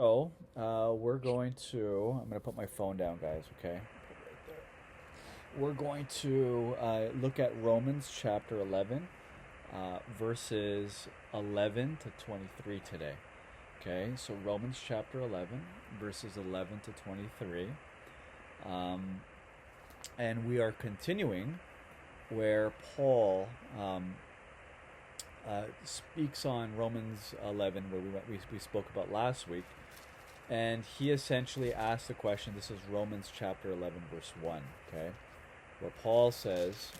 We're going to. I'm going to put my phone down, guys, okay? We're going to look at Romans chapter 11, verses 11 to 23 today. Okay, so Romans chapter 11, verses 11 to 23. Um, and we are continuing where Paul speaks on Romans 11, where we spoke about last week. And he essentially asks the question. This is Romans chapter 11, verse 1, okay? Where Paul says,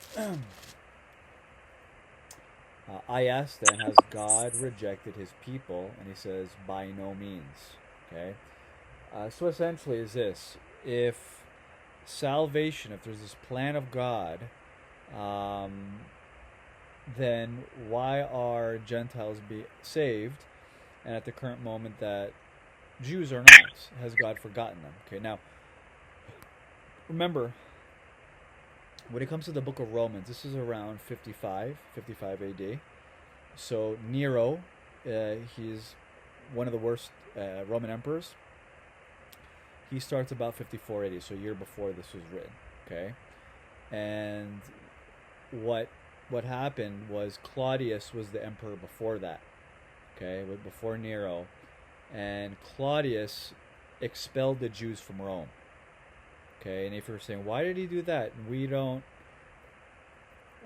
I ask then, has God rejected his people? And he says, by no means, okay? So essentially is this: if salvation, if there's this plan of God, um, then why are Gentiles be saved? And at the current moment that Jews are not, has God forgotten them? Okay, now remember, when it comes to the book of Romans, this is around 55 AD. So Nero, he's one of the worst Roman emperors. He starts about 54 AD, so a year before this was written. Okay, and what what happened was Claudius was the emperor before that. Okay, before Nero, and Claudius expelled the Jews from Rome. Okay, and if you're saying why did he do that, we don't.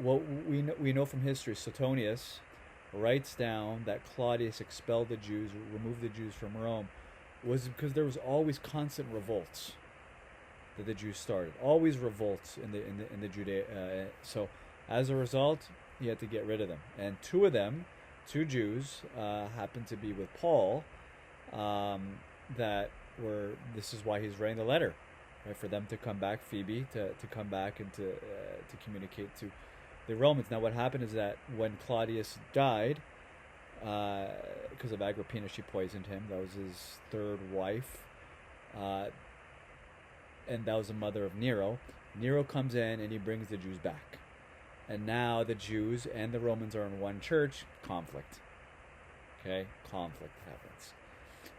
Well, we know from history. Suetonius writes down that Claudius expelled the Jews, removed the Jews from Rome, was because there was always constant revolts that the Jews started. Always revolts in the Judea. So as a result, he had to get rid of them. And two of them, two Jews, happened to be with Paul. That were. This is why he's writing the letter, right? For them to come back, Phoebe to come back and to communicate to the Romans. Now, what happened is that when Claudius died, because of Agrippina, she poisoned him. That was his third wife, uh, and that was the mother of Nero. Nero comes in and he brings the Jews back, and now the Jews and the Romans are in one church. Conflict. Okay, conflict happens.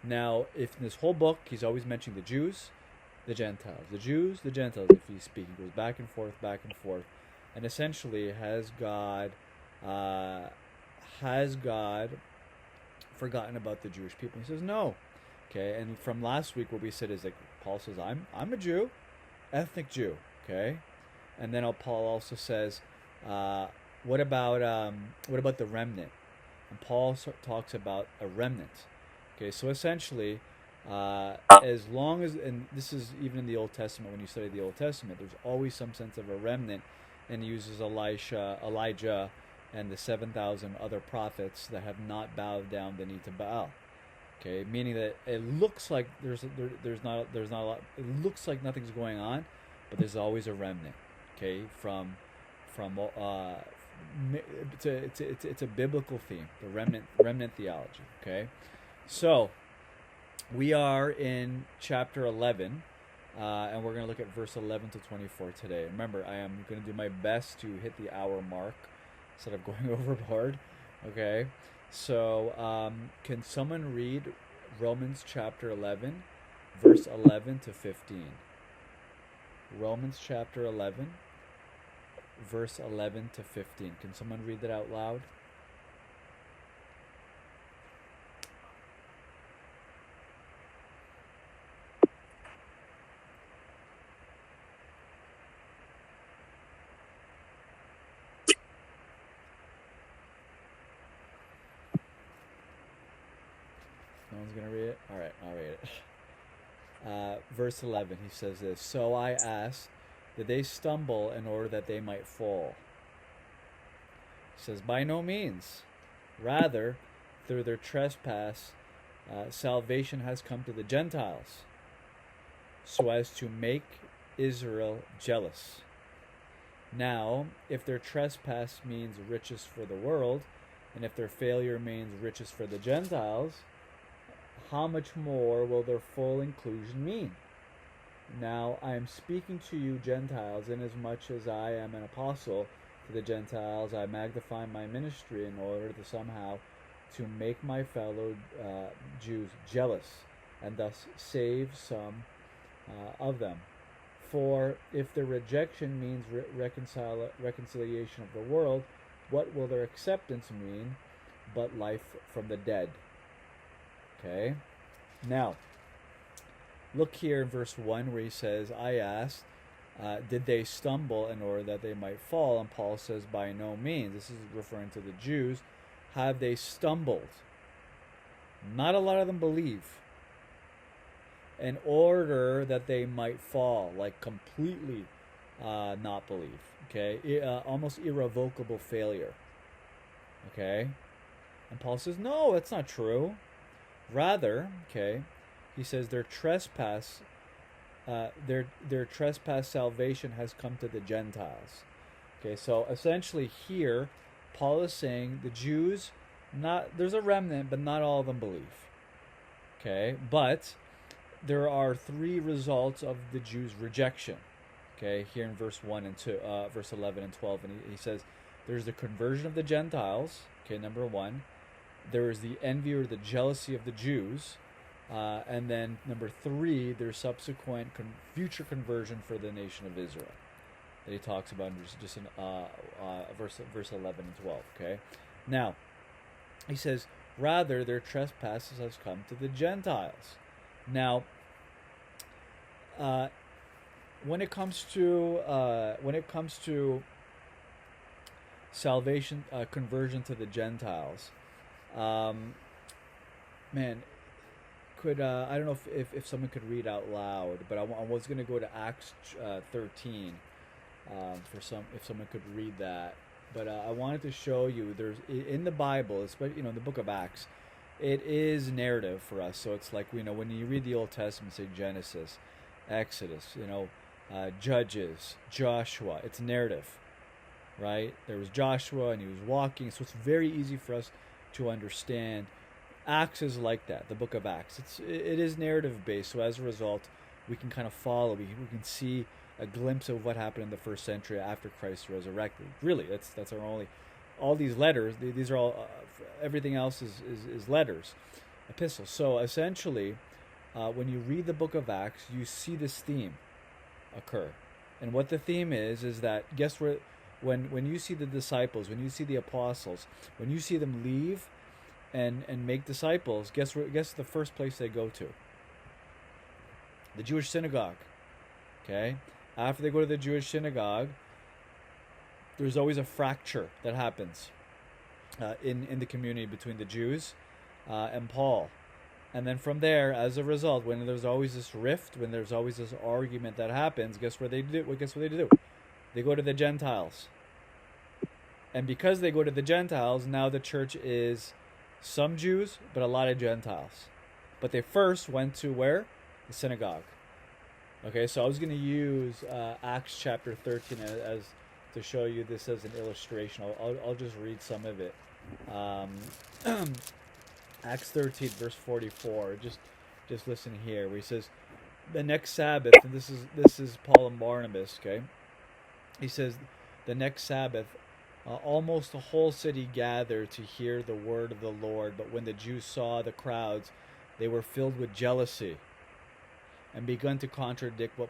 Now, if in this whole book he's always mentioning the Jews, the Gentiles, the Jews, the Gentiles. If he's speaking, he goes back and forth, and essentially uh, has God forgotten about the Jewish people? He says no. Okay, and from last week what we said is like Paul says I'm a Jew, ethnic Jew. Okay, and then Paul also says, uh, what about the remnant? And Paul talks about a remnant. Okay, so essentially, as long as, and this is even in the Old Testament, when you study the Old Testament, there's always some sense of a remnant, and he uses Elijah, and the 7,000 other prophets that have not bowed down the knee to Baal. Okay, meaning that it looks like there's not a lot. It looks like nothing's going on, but there's always a remnant. Okay, from it's a biblical theme, the remnant theology. Okay, so we are in chapter 11, and we're going to look at verse 11 to 24 today. Remember, I am going to do my best to hit the hour mark instead of going overboard. Okay, so can someone read Romans chapter 11, verse 11 to 15? Romans chapter 11, verse 11 to 15. Can someone read that out loud? No one's going to read it? All right, I'll read it. Verse 11, he says this: So I ask that they stumble in order that they might fall. He says, by no means. Rather, through their trespass, salvation has come to the Gentiles, so as to make Israel jealous. Now, if their trespass means riches for the world, and if their failure means riches for the Gentiles, how much more will their full inclusion mean? Now I am speaking to you Gentiles, inasmuch as I am an apostle to the Gentiles. I magnify my ministry in order to somehow to make my fellow Jews jealous, and thus save some of them. For if their rejection means reconciliation of the world, what will their acceptance mean but life from the dead? Okay. Now, look here in verse 1 where he says, I asked, did they stumble in order that they might fall? And Paul says, by no means. This is referring to the Jews. Have they stumbled? Not a lot of them believe. In order that they might fall, like completely not believe. Okay, almost irrevocable failure. Okay, and Paul says, no, that's not true. Rather, okay, he says their trespass salvation has come to the Gentiles. Okay, so essentially here, Paul is saying the Jews, there's a remnant, but not all of them believe. Okay, but there are three results of the Jews' rejection. Okay, here in verse 1 and 2, verse 11 and 12, and he says there's the conversion of the Gentiles. Okay, number 1. There is the envy or the jealousy of the Jews. And then number 3, their subsequent future conversion for the nation of Israel that he talks about just in verse 11 and 12. Okay, now he says, rather their trespasses has come to the Gentiles. Now, when it comes to salvation, conversion to the Gentiles, man. I don't know if someone could read out loud, but I was going to go to Acts 13 if someone could read that. But I wanted to show you there's in the Bible, especially the book of Acts, it is narrative for us. So it's like when you read the Old Testament, say Genesis, Exodus, Judges, Joshua, it's narrative, right? There was Joshua and he was walking, so it's very easy for us to understand. Acts is like that, the book of Acts. It is narrative based, so as a result, we can kind of follow. We can see a glimpse of what happened in the first century after Christ resurrected. Really, that's our only. All these letters, these are all. Everything else is letters, epistles. So essentially, when you read the book of Acts, you see this theme occur, and what the theme is that guess where, when you see the disciples, when you see the apostles, when you see them leave and make disciples, guess the first place they go to? The Jewish synagogue. Okay? After they go to the Jewish synagogue, there's always a fracture that happens in the community between the Jews and Paul. And then from there, as a result, when there's always this rift, when there's always this argument that happens, guess what they do? They go to the Gentiles. And because they go to the Gentiles, now the church is some Jews, but a lot of Gentiles. But they first went to where? The synagogue. Okay, so I was going to use Acts chapter 13 as to show you this as an illustration. I'll just read some of it. Acts 13, verse 44. Just listen here, where he says, the next Sabbath, and this is Paul and Barnabas. Okay, he says, the next Sabbath, almost the whole city gathered to hear the word of the Lord. But when the Jews saw the crowds, they were filled with jealousy and begun to contradict what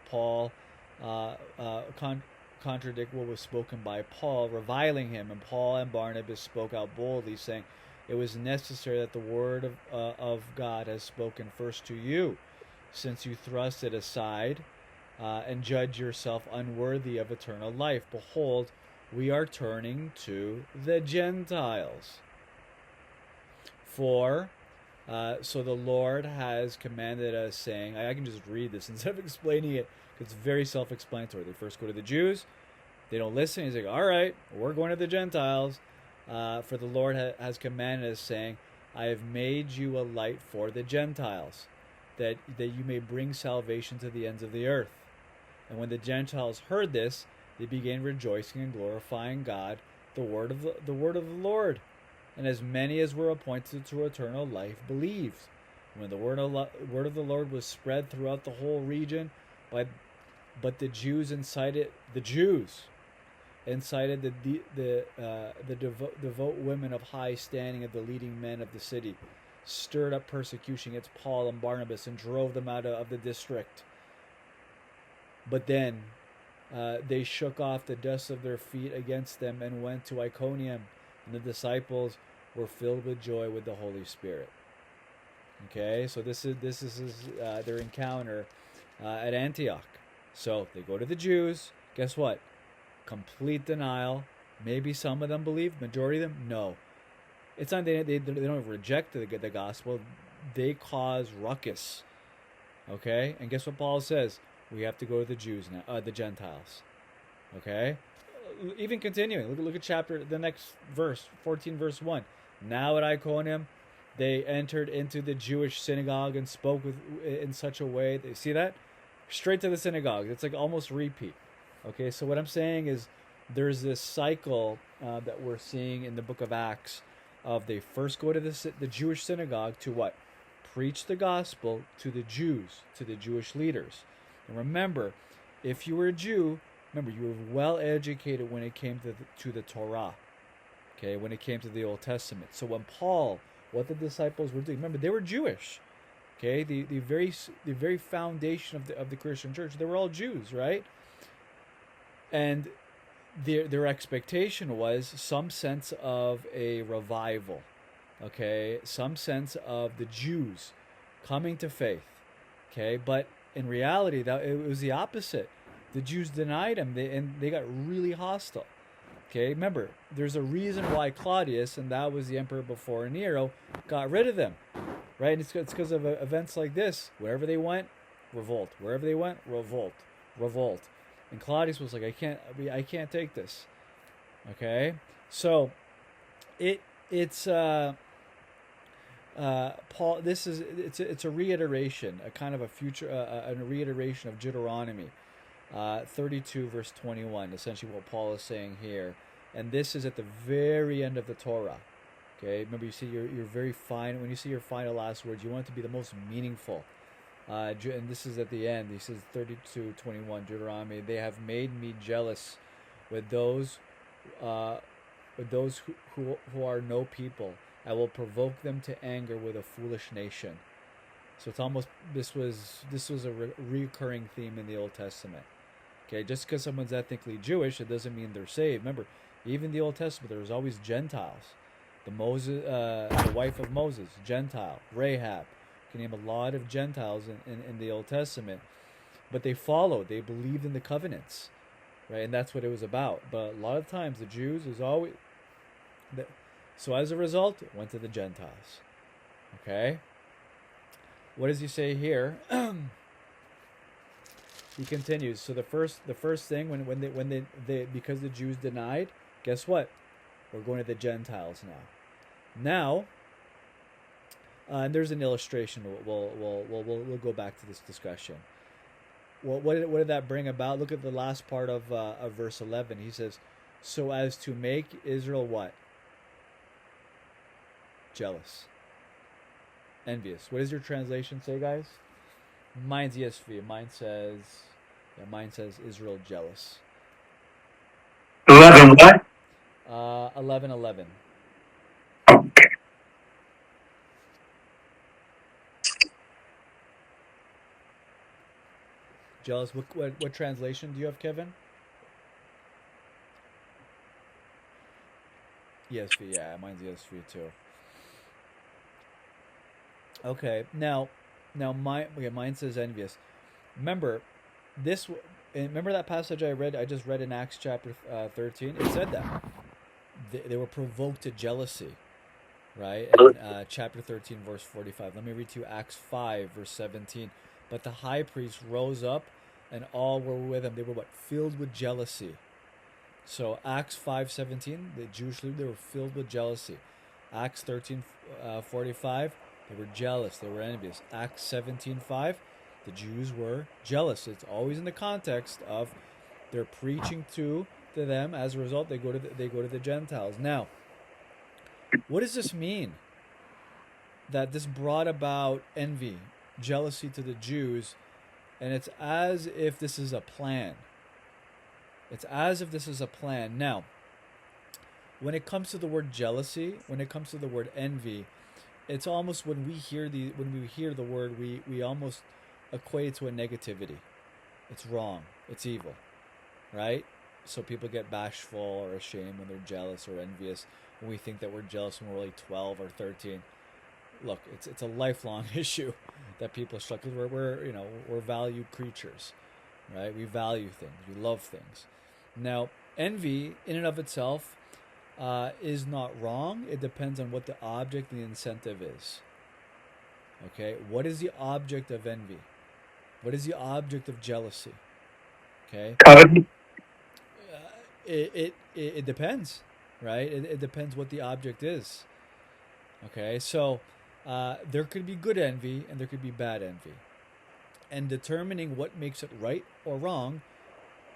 contradict what was spoken by Paul, reviling him. And Paul and Barnabas spoke out boldly, saying, it was necessary that the word of God has spoken first to you, since you thrust it aside and judge yourself unworthy of eternal life. Behold, we are turning to the Gentiles. For so the Lord has commanded us, saying, I can just read this instead of explaining it, because it's very self-explanatory. They first go to the Jews, they don't listen. He's like, all right, we're going to the Gentiles. For the Lord has commanded us, saying, I have made you a light for the Gentiles, that you may bring salvation to the ends of the earth. And when the Gentiles heard this, they began rejoicing and glorifying God, the word of the Lord. And as many as were appointed to eternal life believed. When the word of the Lord was spread throughout the whole region, but the Jews incited the devout women of high standing of the leading men of the city, stirred up persecution against Paul and Barnabas and drove them out of the district. But then they shook off the dust of their feet against them and went to Iconium, and the disciples were filled with joy with the Holy Spirit. Okay, so this is their encounter at Antioch. So they go to the Jews. Guess what? Complete denial. Maybe some of them believe. Majority of them, no. It's not they don't reject the gospel. They cause ruckus. Okay, and guess what Paul says? We have to go to the Jews now, the Gentiles. Okay, even continuing. Look at the next verse, 14, verse 1. Now at Iconium, they entered into the Jewish synagogue and spoke in such a way. They see that? Straight to the synagogue. It's like almost repeat. Okay, so what I'm saying is there's this cycle that we're seeing in the book of Acts of they first go to the Jewish synagogue to what? Preach the gospel to the Jews, to the Jewish leaders. And remember, if you were a Jew, remember you were well educated when it came to the Torah. Okay, when it came to the Old Testament. So when Paul, what the disciples were doing, remember they were Jewish. Okay, the very foundation of the Christian church, they were all Jews, right? And their expectation was some sense of a revival. Okay, some sense of the Jews coming to faith. Okay, but in reality, that it was the opposite. The Jews denied him, and they got really hostile. Okay, remember, there's a reason why Claudius, and that was the emperor before Nero, got rid of them, right? And it's because of events like this. Wherever they went, revolt. Wherever they went, revolt, revolt. And Claudius was like, I can't take this. Okay, so it's Paul. It's a reiteration, a kind of a future, a reiteration of Deuteronomy. 32 verse 21, essentially what Paul is saying here, and this is at the very end of the Torah. Okay, remember you see your very fine, when you see your final last words, you want it to be the most meaningful, and this is at the end. He says 32:21 Deuteronomy, they have made me jealous with those who are no people. I will provoke them to anger with a foolish nation. So it's almost this was a recurring theme in the Old Testament. Okay, just because someone's ethnically Jewish, it doesn't mean they're saved. Remember, even in the Old Testament, there was always Gentiles. The wife of Moses, Gentile. Rahab, you can name a lot of Gentiles in the Old Testament, but they followed. They believed in the covenants, right? And that's what it was about. But a lot of times, the Jews is always. So as a result, it went to the Gentiles. Okay. What does he say here? He continues. So the first thing when they because the Jews denied, guess what? We're going to the Gentiles now. And there's an illustration. We'll go back to this discussion. Well, what did that bring about? Look at the last part of verse 11. He says, "So as to make Israel what? Jealous, envious." What does your translation say, guys? Mine's ESV. Mine says Israel jealous. 11 what? 11:11. Jealous. What translation do you have, Kevin? ESV. Yeah, mine's ESV too. Okay. Now mine says envious. Remember remember that passage I just read in Acts chapter 13? It said that they were provoked to jealousy, right? And chapter 13 verse 45. Let me read to you Acts 5 verse 17. But the high priest rose up, and all were with him. They were what? Filled with jealousy. So Acts 5:17, the Jewish leaders, they were filled with jealousy. Acts 13:45, they were jealous, they were envious. Acts 17:5, the Jews were jealous. It's always in the context of they're preaching to them. As a result, they go to the Gentiles. Now, what does this mean? That this brought about envy, jealousy to the Jews, and it's as if this is a plan. It's as if this is a plan. Now, when it comes to the word jealousy, when it comes to the word envy, it's almost when we hear the word, we almost equate it to a negativity. It's wrong. It's evil, right? So people get bashful or ashamed when they're jealous or envious. When we think that we're jealous when we're only 12 or 13. Look, it's a lifelong issue that people struggle. We're value creatures, right? We value things. We love things. Now, envy in and of itself is not wrong. It depends on what the object and the incentive is. Okay, what is the object of envy? What is the object of jealousy? Okay, Covered. it depends, right? It depends what the object is. Okay, so there could be good envy and there could be bad envy, and determining what makes it right or wrong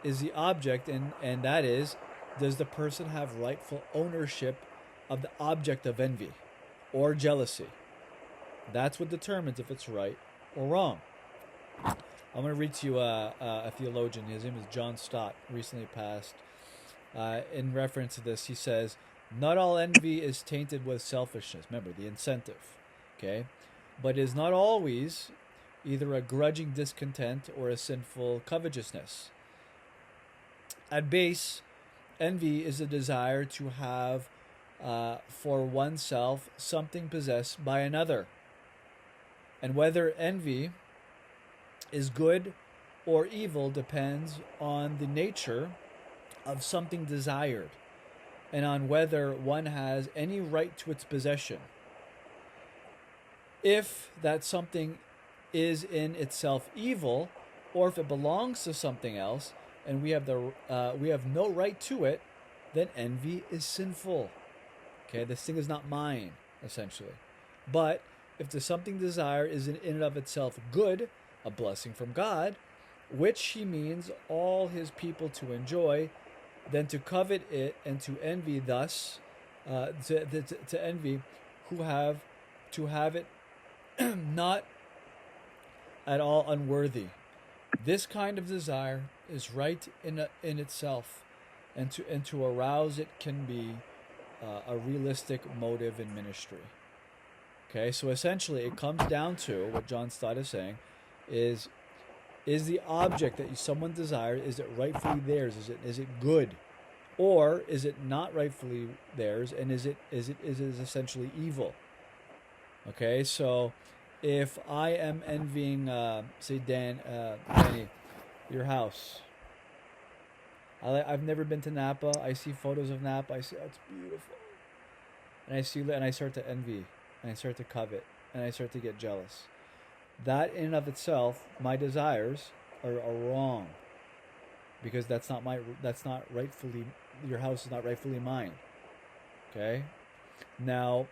is the object, and that is, does the person have rightful ownership of the object of envy or jealousy? That's what determines if it's right or wrong. I'm going to read to you a theologian. His name is John Stott, recently passed. In reference to this, he says, not all envy is tainted with selfishness. Remember, the incentive. Okay? But is not always either a grudging discontent or a sinful covetousness. At base, envy is a desire to have for oneself something possessed by another. And whether envy is good or evil depends on the nature of something desired and on whether one has any right to its possession. If that something is in itself evil, or if it belongs to something else and we have no right to it, then envy is sinful. Okay, this thing is not mine, essentially. But if the something desired is in and of itself good, a blessing from God, which he means all his people to enjoy, then to covet it and to envy thus, to envy who have to have it not at all unworthy. This kind of desire is right in itself, and to arouse it can be a realistic motive in ministry. Okay, so essentially, it comes down to what John Stott is saying: is the object that someone desires, is it rightfully theirs? Is it good, or is it not rightfully theirs? And is it essentially evil? Okay, so if I am envying, say Danny, your house. I've never been to Napa. I see photos of Napa. I see, oh, it's beautiful, and I start to envy, and I start to covet, and I start to get jealous. That in and of itself, my desires are wrong, because that's not rightfully, your house is not rightfully mine. Okay, now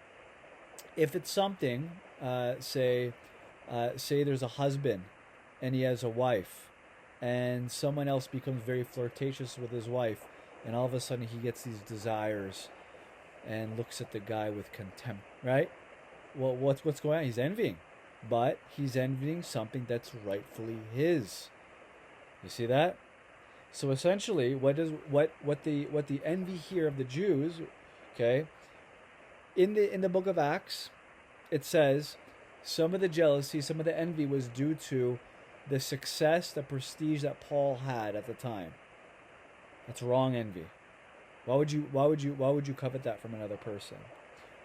if it's something, say there's a husband and he has a wife, and someone else becomes very flirtatious with his wife, and all of a sudden he gets these desires and looks at the guy with contempt, right? Well, what's going on? He's envying, but he's envying something that's rightfully his. You see that? So essentially, what the envy here of the Jews, okay, in the book of Acts, it says some of the jealousy, some of the envy was due to the success, the prestige that Paul had at the time. That's wrong envy. Why would you covet that from another person?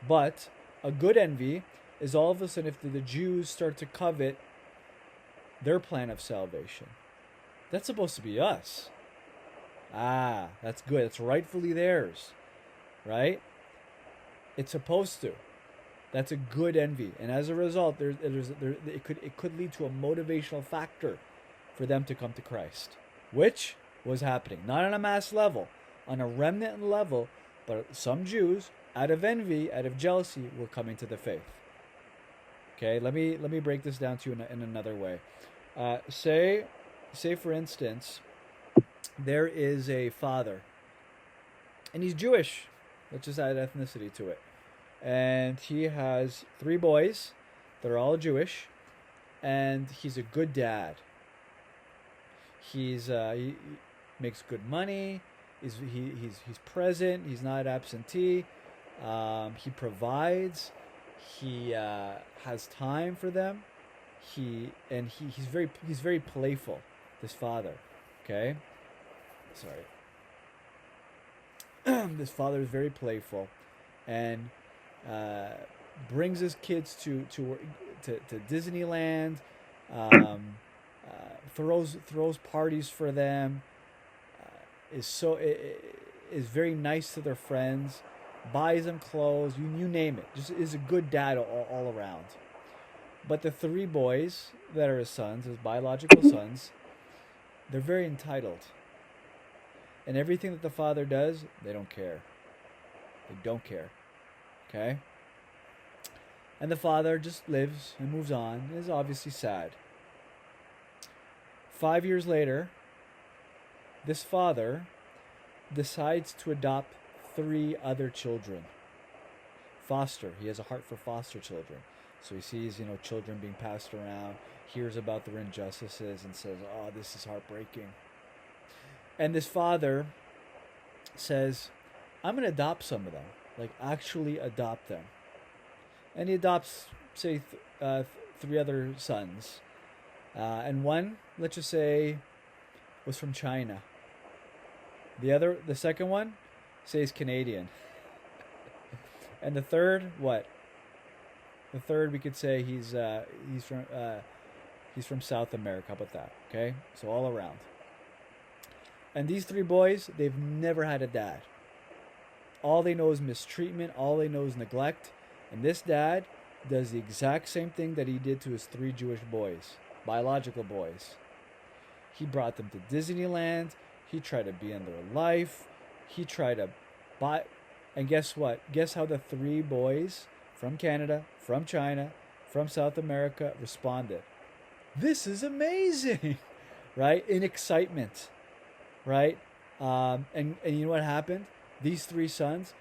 But a good envy is all of a sudden if the Jews start to covet their plan of salvation. That's supposed to be us. Ah, that's good. It's rightfully theirs, right? It's supposed to. That's a good envy, and as a result, it could lead to a motivational factor for them to come to Christ, which was happening not on a mass level, on a remnant level, but some Jews, out of envy, out of jealousy, were coming to the faith. Okay, let me break this down to you in another way. Say for instance, there is a father, and he's Jewish. Let's just add ethnicity to it. And he has 3 boys that are all Jewish, and he's a good dad. He makes good money. He's present. He's not absentee. He provides. He has time for them. He's very playful. This father, okay, sorry. This father is very playful, and uh, brings his kids to Disneyland. Um, throws parties for them. Is so is very nice to their friends. Buys them clothes. You name it. Just is a good dad all around. But the three boys that are his sons, his biological sons, they're very entitled. And everything that the father does, they don't care. They don't care. Okay? And the father just lives and moves on. And is obviously sad. 5 years later, this father decides to adopt three other children. Foster. He has a heart for foster children. So he sees, children being passed around, hears about their injustices, and says, "Oh, this is heartbreaking." And this father says, "I'm going to adopt some of them, like actually adopt them." And he adopts, say, three other sons, and one, let's just say, was from China. The second one, say, is Canadian, and the third, what? The third, we could say he's from South America. How about that? Okay, so all around. And these three boys, they've never had a dad. All they know is mistreatment. All they know is neglect. And this dad does the exact same thing that he did to his three Jewish boys, biological boys. He brought them to Disneyland. He tried to be in their life. He tried to buy. And guess what? Guess how the three boys from Canada, from China, from South America responded? This is amazing, right? In excitement, right? And you know what happened? These three sons,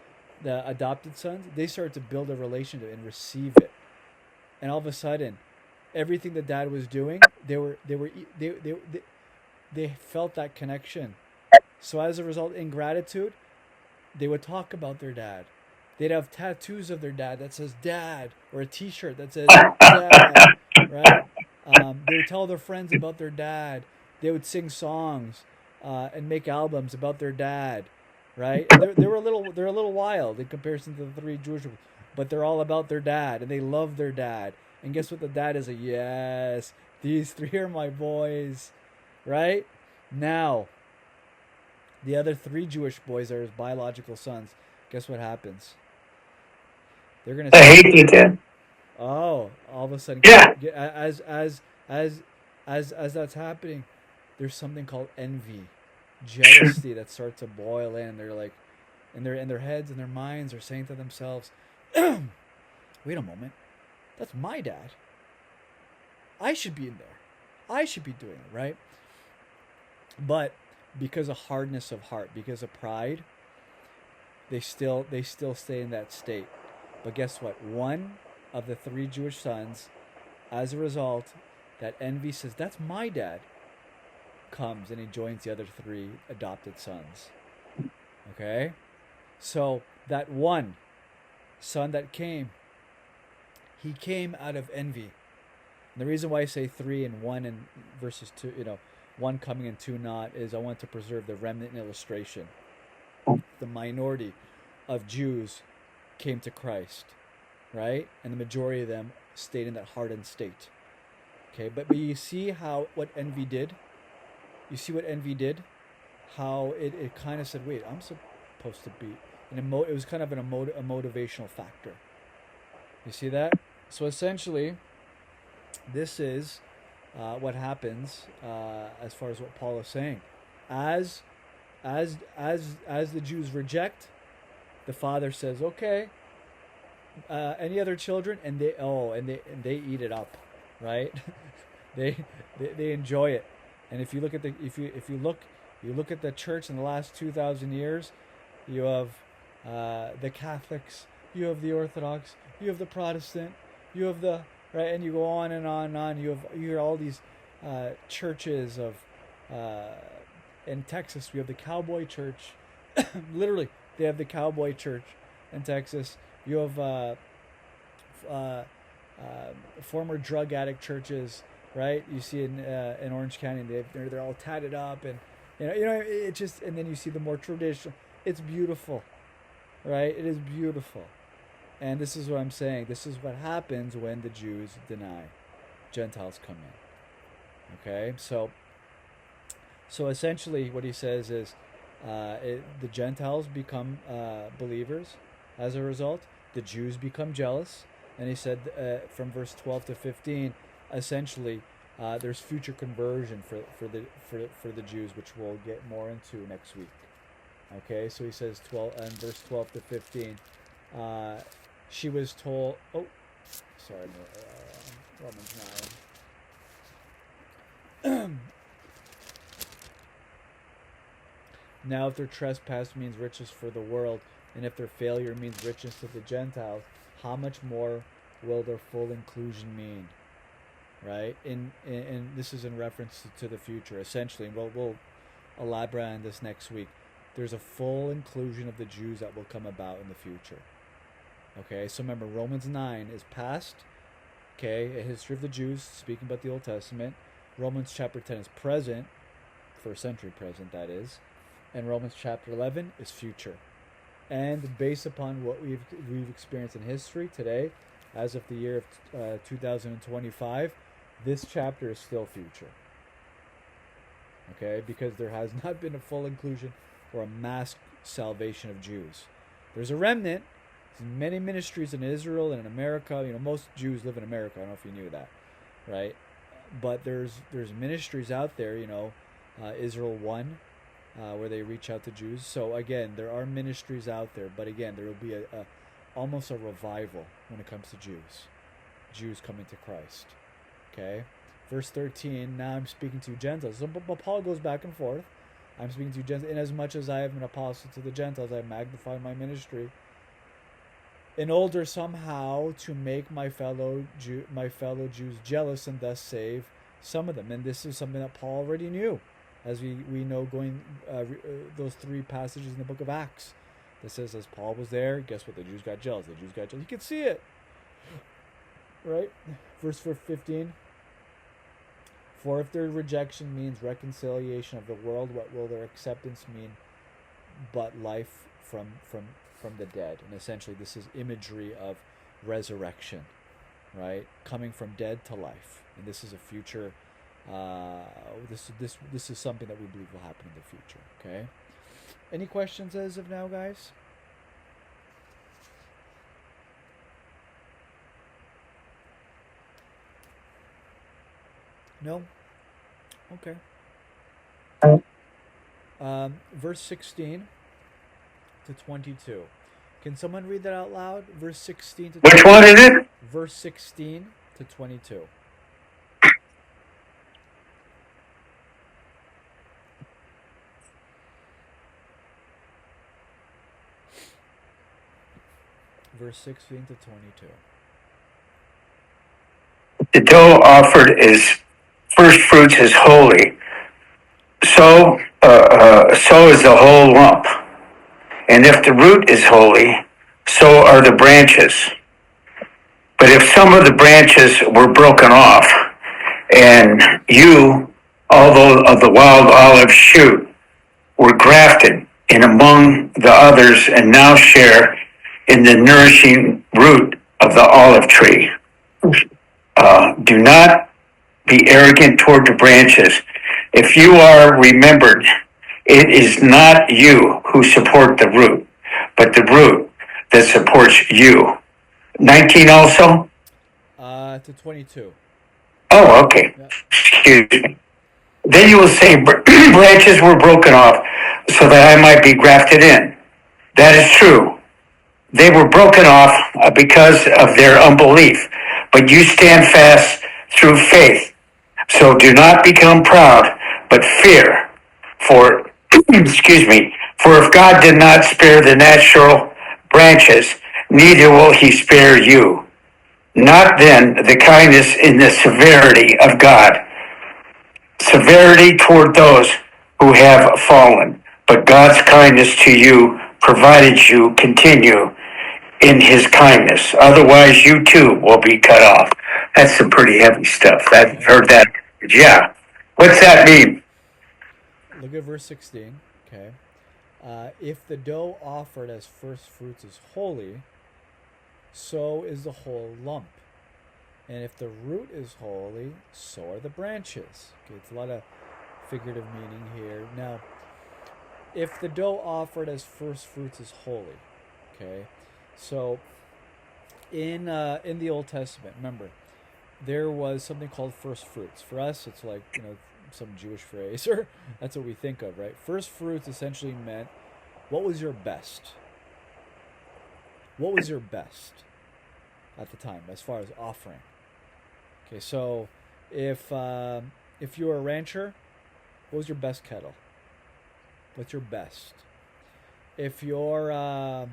the adopted sons, they started to build a relationship and receive it. And all of a sudden, everything the dad was doing, they felt that connection. So as a result, in gratitude, they would talk about their dad. They'd have tattoos of their dad that says "Dad" or a T-shirt that says "Dad," right? They would tell their friends about their dad. They would sing songs and make albums about their dad, right? And they're a little wild in comparison to the three Jewish people, but they're all about their dad and they love their dad. And guess what? The dad is yes, these three are my boys, right? Now, the other three Jewish boys are his biological sons. Guess what happens? They're gonna. I hate you, Ted. Oh, all of a sudden, Yeah. as that's happening, there's something called envy, jealousy that starts to boil in. They're like, in their heads and their minds are saying to themselves, "Wait a moment, that's my dad. I should be in there. I should be doing it, right?" But because of hardness of heart, because of pride, they still stay in that state. But guess what? One of the three Jewish sons, as a result, that envy says, "That's my dad," comes and he joins the other three adopted sons. Okay? So that one son that came, he came out of envy. And the reason why I say three and one and versus two, one coming and two not, is I want to preserve the remnant illustration. The minority of Jews came to Christ, right? And the majority of them stayed in that hardened state. Okay, but you see what envy did? You see what envy did? How it kind of said, "Wait, I'm supposed to be," and it was kind of a motivational factor. You see that? So essentially, this is what happens as far as what Paul is saying. As the Jews reject, the father says, "Okay, any other children?" And they eat it up, right? they enjoy it. And if you look at you look at the church in the last 2,000 years, you have the Catholics, you have the Orthodox, you have the Protestant, you have the right, and you go on and on and on. You hear all these churches of in Texas. We have the Cowboy Church. Literally, they have the Cowboy Church in Texas. You have former drug addict churches, right? You see in Orange County, they're all tatted up, and it just, and then you see the more traditional. It's beautiful, right? It is beautiful, and this is what I'm saying. This is what happens when the Jews deny, Gentiles come in. Okay, so essentially, what he says is, the Gentiles become believers as a result. The Jews become jealous, and he said from verse 12 to 15, essentially, there's future conversion for the Jews, which we'll get more into next week. Okay, so he says 12 and verse 12 to 15. She was told. Oh, sorry, Romans 9. Now, if their trespass means riches for the world, and if their failure means riches to the Gentiles, how much more will their full inclusion mean? Right? And this is in reference to the future, essentially. And we'll elaborate on this next week. There's a full inclusion of the Jews that will come about in the future. Okay, so remember, Romans 9 is past, okay, a history of the Jews, speaking about the Old Testament. Romans chapter 10 is present, first century present, that is. And Romans chapter 11 is future. And based upon what we've experienced in history today, as of the year of 2025, this chapter is still future. Okay, because there has not been a full inclusion or a mass salvation of Jews. There's a remnant. There's many ministries in Israel and in America. Most Jews live in America. I don't know if you knew that, right? But there's ministries out there. Israel One, where they reach out to Jews. So again, there are ministries out there, but again, there will be almost a revival when it comes to Jews coming to Christ. Okay, verse 13. Now I'm speaking to Gentiles. So, but Paul goes back and forth. I'm speaking to Gentiles. Inasmuch as I am an apostle to the Gentiles, I magnify my ministry, in order somehow to make my fellow Jews jealous and thus save some of them. And this is something that Paul already knew, as we know going those three passages in the book of Acts that says, as Paul was there, guess what? The Jews got jealous. You can see it, right? Verse 15. For if their rejection means reconciliation of the world, what will their acceptance mean but life from the dead? And essentially, this is imagery of resurrection, right? Coming from dead to life. And this is a future. This is something that we believe will happen in the future. Okay. Any questions as of now, guys? No? Okay. Verse 16 to 22. Can someone read that out loud? Verse 16 to 22. Which one is it? Verse 16 to 22. Verse 16 to 22. The dough offered as first fruits is holy. So is the whole lump. And if the root is holy, so are the branches. But if some of the branches were broken off, and you, although of the wild olive shoot, were grafted in among the others, and now share in the nourishing root of the olive tree. Do not be arrogant toward the branches. If you are remembered, it is not you who support the root, but the root that supports you. 19 also? To 22. Oh, okay. Yeah. Excuse me. Then you will say, branches were broken off so that I might be grafted in. That is true. They were broken off because of their unbelief, but you stand fast through faith. So do not become proud, but fear. For, excuse me, for if God did not spare the natural branches, neither will he spare you. Not then the kindness in the severity of God. Severity toward those who have fallen, but God's kindness to you provided you continue in his kindness. Otherwise, you too will be cut off. That's some pretty heavy stuff. I've heard that. Yeah. What's that mean? Look at verse 16. Okay. If the dough offered as first fruits is holy, so is the whole lump. And if the root is holy, so are the branches. Okay, it's a lot of figurative meaning here. Now, if the dough offered as first fruits is holy, okay, so in the Old Testament, remember, there was something called first fruits. For us, it's like, some Jewish phrase, or that's what we think of, right? First fruits essentially meant, what was your best? What was your best at the time as far as offering? Okay, so if you were a rancher, what was your best kettle? What's your best? If you're a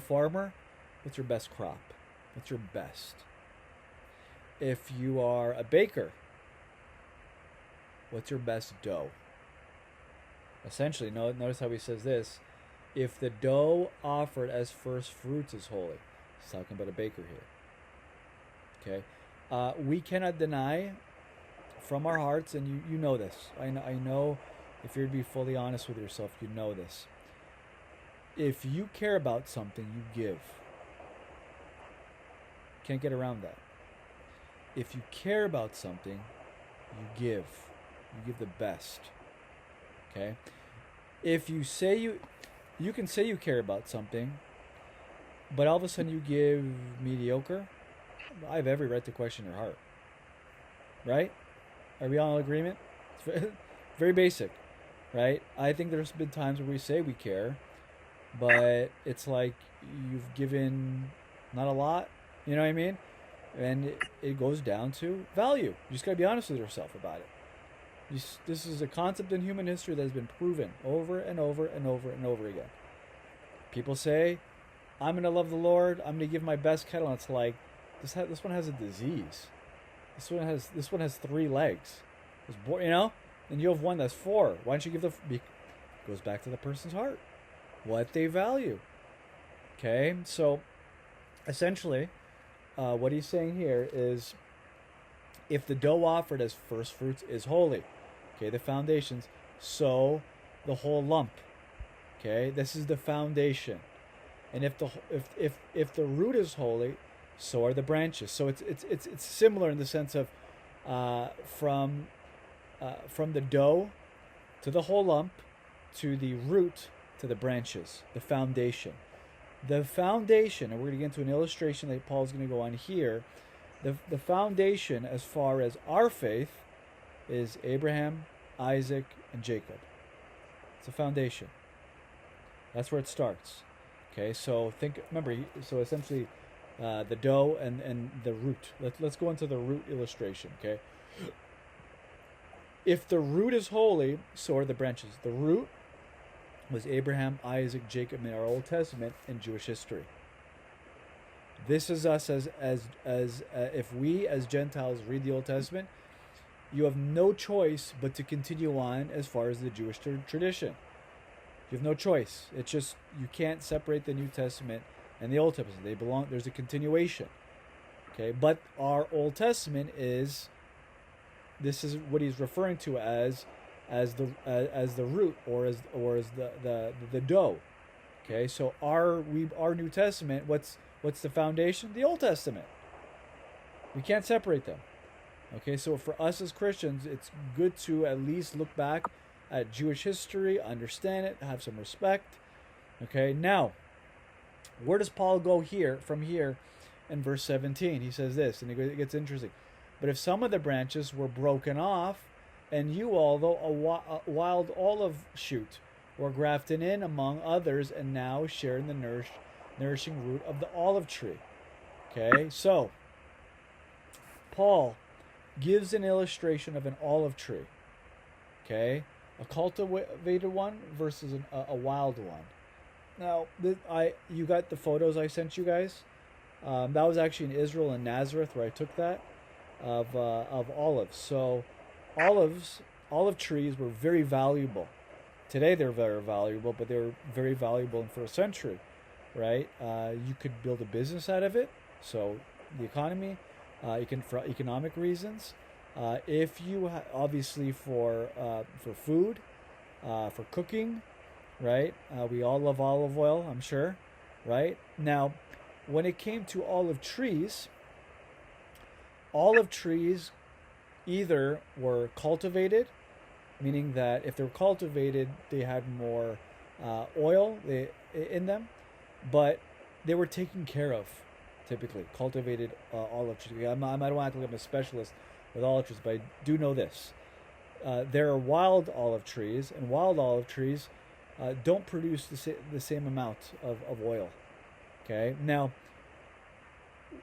farmer, what's your best crop? What's your best? If you are a baker, what's your best dough? Essentially, notice how he says this. If the dough offered as first fruits is holy. He's talking about a baker here. Okay? We cannot deny from our hearts, and you know this. I know if you're to be fully honest with yourself, you know this. If you care about something, you give. Can't get around that. If you care about something, you give. You give the best. Okay? If you say you can say you care about something, but all of a sudden you give mediocre, I have every right to question your heart. Right? Are we all in agreement? It's very basic. Right? I think there's been times where we say we care, but it's like you've given not a lot. You know what I mean? And it goes down to value. You just got to be honest with yourself about it. This is a concept in human history that has been proven over and over and over and over again. People say, I'm going to love the Lord. I'm going to give my best kettle. And it's like, this one has a disease. This one has 3 legs. And you have one that's 4. Why don't you give it goes back to the person's heart. What they value. Okay? So, essentially, what he's saying here is, if the dough offered as first fruits is holy, okay, the foundations, so the whole lump, okay, this is the foundation, and if the root is holy, so are the branches. So it's similar in the sense of from the dough to the whole lump to the root to the branches, the foundation. The foundation, and we're going to get into an illustration that Paul's going to go on here. The foundation, as far as our faith, is Abraham, Isaac, and Jacob. It's a foundation. That's where it starts. Okay, so remember, so essentially, the dough and the root. Let's go into the root illustration. Okay, if the root is holy, so are the branches. The root was Abraham, Isaac, Jacob in our Old Testament and Jewish history. This is us as if we as Gentiles read the Old Testament, you have no choice but to continue on as far as the Jewish tradition. You have no choice. It's just, you can't separate the New Testament and the Old Testament. They belong. There's a continuation. Okay, but our Old Testament this is what he's referring to as the root, or as the dough. Okay, so our New Testament, what's the foundation? The Old Testament. We can't separate them. Okay, so for us as Christians, it's good to at least look back at Jewish history, understand it, have some respect. Okay, now, where does Paul go from here in verse 17? He says this, and it gets interesting. But if some of the branches were broken off, and you, although a wild olive shoot, were grafted in among others, and now share in the nourishing root of the olive tree. Okay, so Paul gives an illustration of an olive tree. Okay, a cultivated one versus a wild one. Now, you got the photos I sent you guys. That was actually in Israel and Nazareth where I took that of olives. So olive trees were very valuable. Today they're very valuable, but they were very valuable in first century. right? You could build a business out of it. So the economy, you can for economic reasons. If you obviously for food, for cooking, right? We all love olive oil, I'm sure, right? Now, when it came to olive trees either were cultivated, meaning that if they were cultivated, they had more oil in them, but they were taken care of. Typically, cultivated olive trees. I don't want to look, I'm a specialist with olive trees, but I do know this. There are wild olive trees, and wild olive trees don't produce the same amount of oil. Okay, now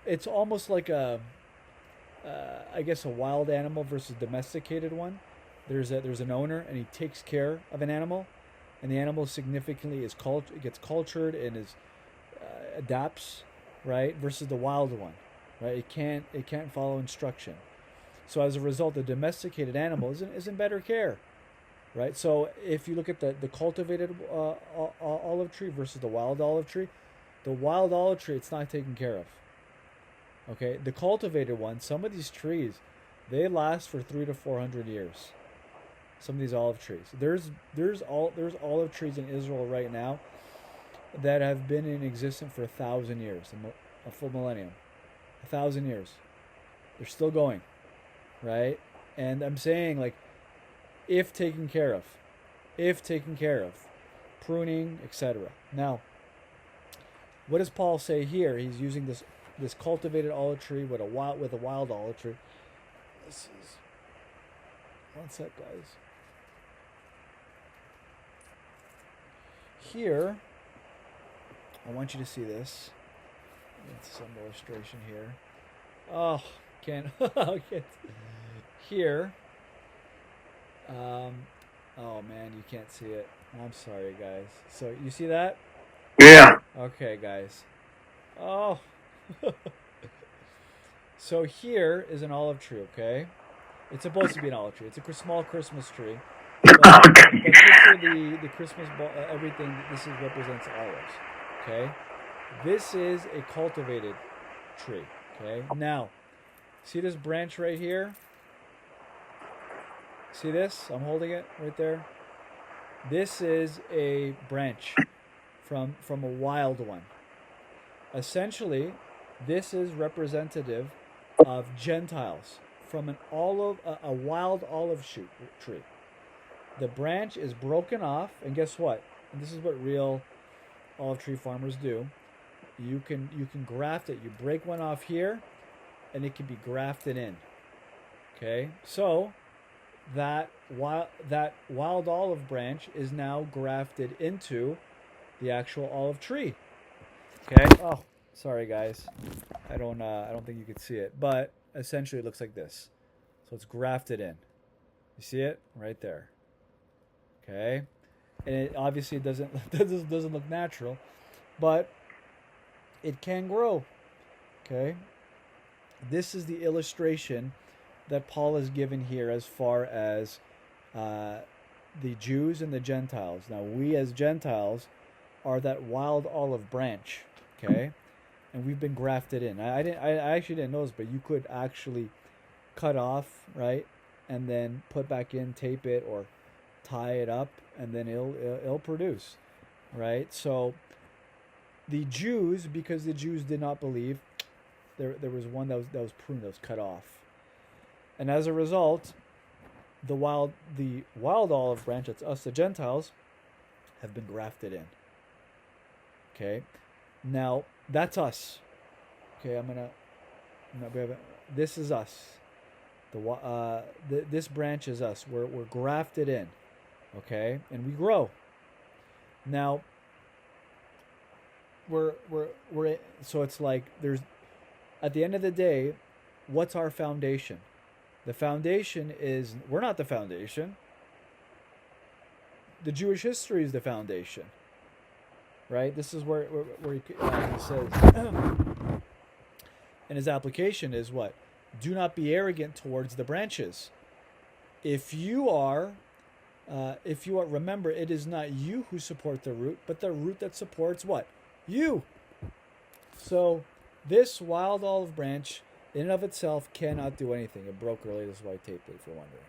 it's almost like I guess a wild animal versus domesticated one. There's an owner, and he takes care of an animal, and the animal significantly gets cultured and is adapts, right? Versus the wild one, right? It can't follow instruction. So as a result, the domesticated animal is in better care, right? So if you look at the cultivated olive tree versus the wild olive tree, the wild olive tree, it's not taken care of. Okay, the cultivated one, some of these trees, they last for 300 to 400 years. Some of these olive trees. There's olive trees in Israel right now that have been in existence for 1,000 years, a full millennium, 1,000 years. They're still going, right? And I'm saying, like, if taken care of, pruning, etc. Now, what does Paul say here? He's using this cultivated olive tree with a wild olive tree. This is one sec, guys. Here, I want you to see this. It's some illustration here. Oh, can't. Here. Oh man, you can't see it. I'm sorry, guys. So you see that? Yeah. Okay, guys. Oh. So here is an olive tree, okay? It's supposed to be an olive tree. It's a small Christmas tree. But picture the Christmas everything. This represents olives, okay? This is a cultivated tree, okay? Now, see this branch right here? See this? I'm holding it right there. This is a branch from a wild one. Essentially, this is representative of Gentiles from a wild olive tree. The branch is broken off, and guess what? And this is what real olive tree farmers do. You can graft it. You break one off here, and it can be grafted in. Okay, so that wild olive branch is now grafted into the actual olive tree. Okay. Oh, sorry guys. I don't think you could see it, but essentially it looks like this. So it's grafted in. You see it right there. Okay, and it obviously doesn't look natural, but it can grow. Okay, this is the illustration that Paul has given here as far as the Jews and the Gentiles. Now we as Gentiles are that wild olive branch. Okay, and we've been grafted in. I actually didn't know this, but you could actually cut off, right, and then put back in, tape it, or tie it up, and then it'll produce, right? So the Jews, because the Jews did not believe, there was one that was pruned, that was cut off, and as a result, the wild olive branch, that's us, the Gentiles, have been grafted in. Okay, now that's us. Okay, this is us. This branch is us. We're grafted in. Okay, and we grow. Now we're so it's like there's, at the end of the day, what's our foundation? The foundation is, we're not the foundation. The Jewish history is the foundation, right? This is where he says, and his application is what? Do not be arrogant towards the branches. If you are, remember, it is not you who support the root, but the root that supports what? You. So this wild olive branch, in and of itself, cannot do anything. It broke earlier. This is why I taped it, if you're wondering.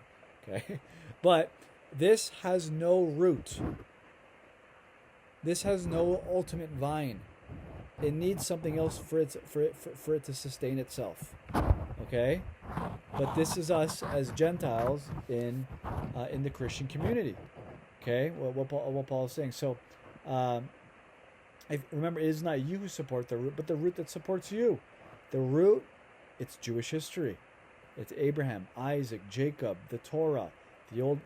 Okay, but this has no root. This has no ultimate vine. It needs something else for it to sustain itself. Okay, but this is us as Gentiles in the Christian community. Okay, what Paul is saying. So, remember, it is not you who support the root, but the root that supports you. The root, it's Jewish history. It's Abraham, Isaac, Jacob, the Torah, the Old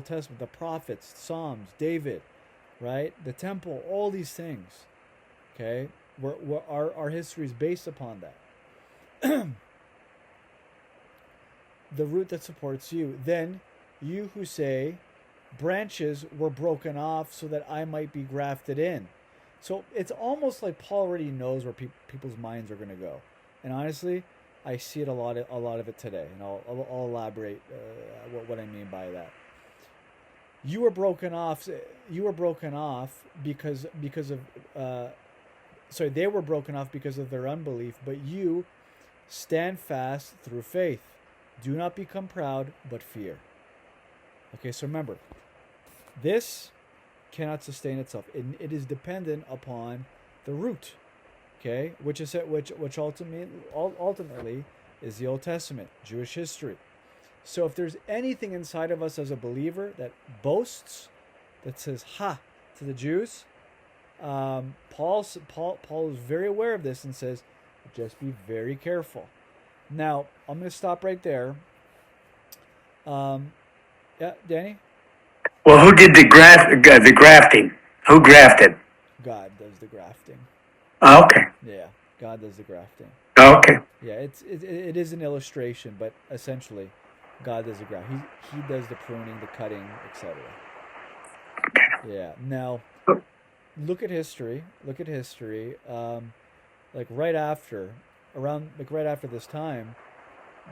Testament, the prophets, Psalms, David, right? The temple, all these things. Okay, our history is based upon that. The root that supports you. Then you who say, branches were broken off so that I might be grafted in. So it's almost like Paul already knows where people's minds are going to go. And honestly, I see it a lot of it today, and I'll elaborate what I mean by that. You were broken off. You were broken off because of. They were broken off because of their unbelief, but you stand fast through faith. Do not become proud, but fear. Okay, so remember, this cannot sustain itself. It is dependent upon the root. Okay, which ultimately is the Old Testament, Jewish history. So if there's anything inside of us as a believer that boasts, that says "ha" to the Jews, Paul is very aware of this and says, just be very careful. Now I'm going to stop right there. Yeah, Danny. Well, who did the grafting? Who grafted? God does the grafting. Oh, okay. Yeah, God does the grafting. Oh, okay. Yeah, it is an illustration, but essentially, God does the grafting. He does the pruning, the cutting, etc. Okay. Yeah. Now, look at history. Right after this time,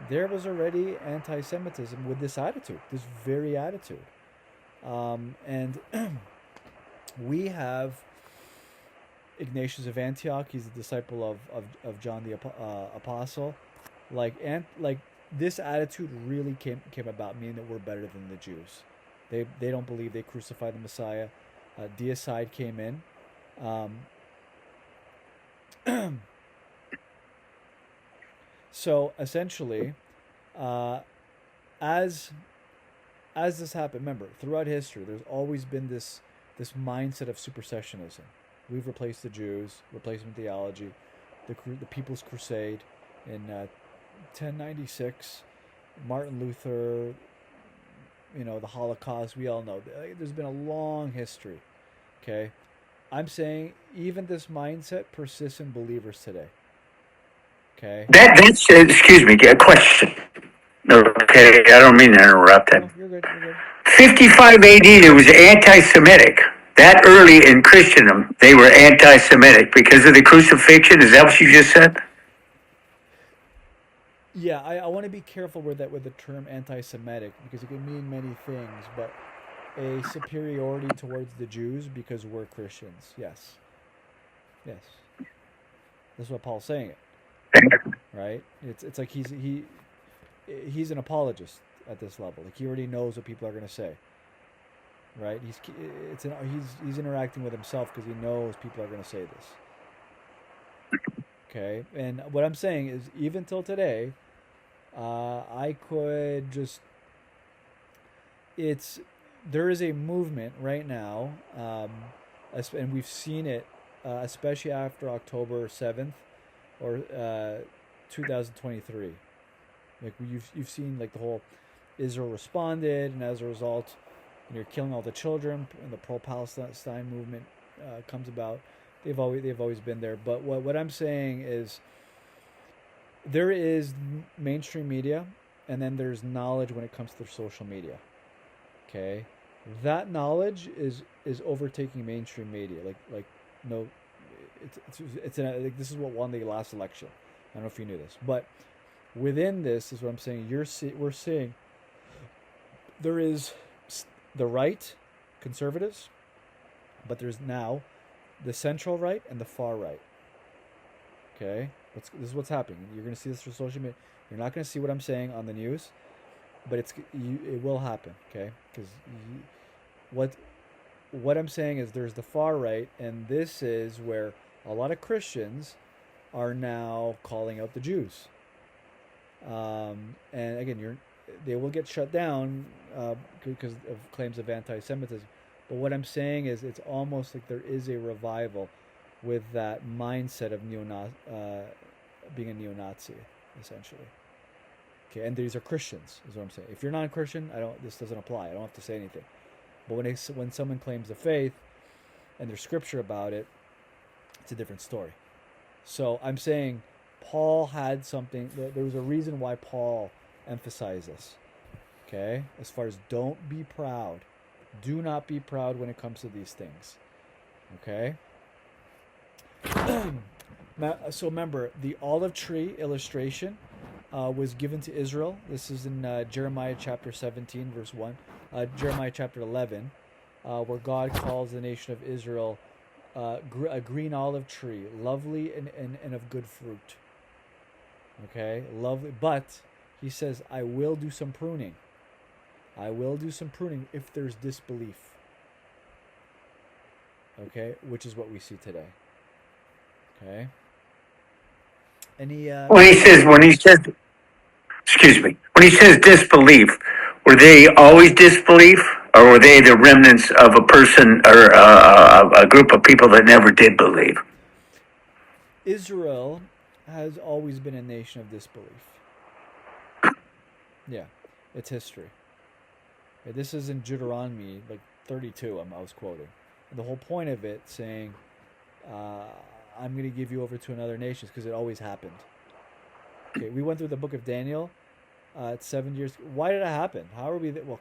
there was already anti-Semitism with this attitude, this very attitude, and we have Ignatius of Antioch. He's a disciple of John the Apostle. Like this attitude really came about, meaning that we're better than the Jews. They don't believe they crucified the Messiah. Deicide came in. So essentially, as this happened, remember, throughout history, there's always been this mindset of supersessionism. We've replaced the Jews, replacement theology, the People's Crusade in 1096, Martin Luther, the Holocaust. We all know there's been a long history. Okay, I'm saying even this mindset persists in believers today. Okay. That's excuse me, a question. Okay, I don't mean to interrupt that. No, you're good. 55 AD, it was anti-Semitic. That early in Christendom, they were anti-Semitic because of the crucifixion. Is that what you just said? Yeah, I want to be careful with the term anti-Semitic because it can mean many things, but a superiority towards the Jews because we're Christians. Yes. That's what Paul's saying. Right? It's like he's an apologist at this level. Like he already knows what people are going to say. Right? He's interacting with himself because he knows people are going to say this. Okay? And what I'm saying is, even till today, I could just. There is a movement right now, and we've seen it, especially after October 7th or 2023. Like you've seen like the whole Israel responded, and as a result, you're killing all the children, and the pro-Palestine movement comes about. They've always been there. But what I'm saying is, there is mainstream media, and then there's knowledge when it comes to social media. Okay, that knowledge is overtaking mainstream media. This is what won the last election. I don't know if you knew this, but within this is what I'm saying. We're seeing there is the right, conservatives, but there's now the central right and the far right. Okay, this is what's happening. You're going to see this through social media. You're not going to see what I'm saying on the news, but it will happen. Okay, because what what I'm saying is there's the far right, and this is where a lot of Christians are now calling out the Jews. And again, they will get shut down because of claims of anti-Semitism. But what I'm saying is, it's almost like there is a revival with that mindset of being a neo-Nazi, essentially. Okay, and these are Christians, is what I'm saying. If you're non-Christian, this doesn't apply. I don't have to say anything. But when someone claims the faith and there's scripture about it, it's a different story. So I'm saying Paul had something. There was a reason why Paul emphasized this. Okay, as far as don't be proud, do not be proud when it comes to these things. Okay. So remember, the olive tree illustration was given to Israel. This is in Jeremiah chapter 17, verse 1. Jeremiah chapter 11, where God calls the nation of Israel a green olive tree, lovely and of good fruit. Okay, lovely. But he says, I will do some pruning. I will do some pruning if there's disbelief. Okay, which is what we see today. Okay. Any excuse me, when he says disbelief, were they always disbelief, or were they the remnants of a person or a group of people that never did believe? Israel has always been a nation of disbelief. Yeah, it's history. Okay, this is in Deuteronomy, like 32. I was quoting. And the whole point of it saying, "I'm going to give you over to another nation," because it always happened. Okay, we went through the book of Daniel. It's 7 years. Why did it happen? How are we? Well,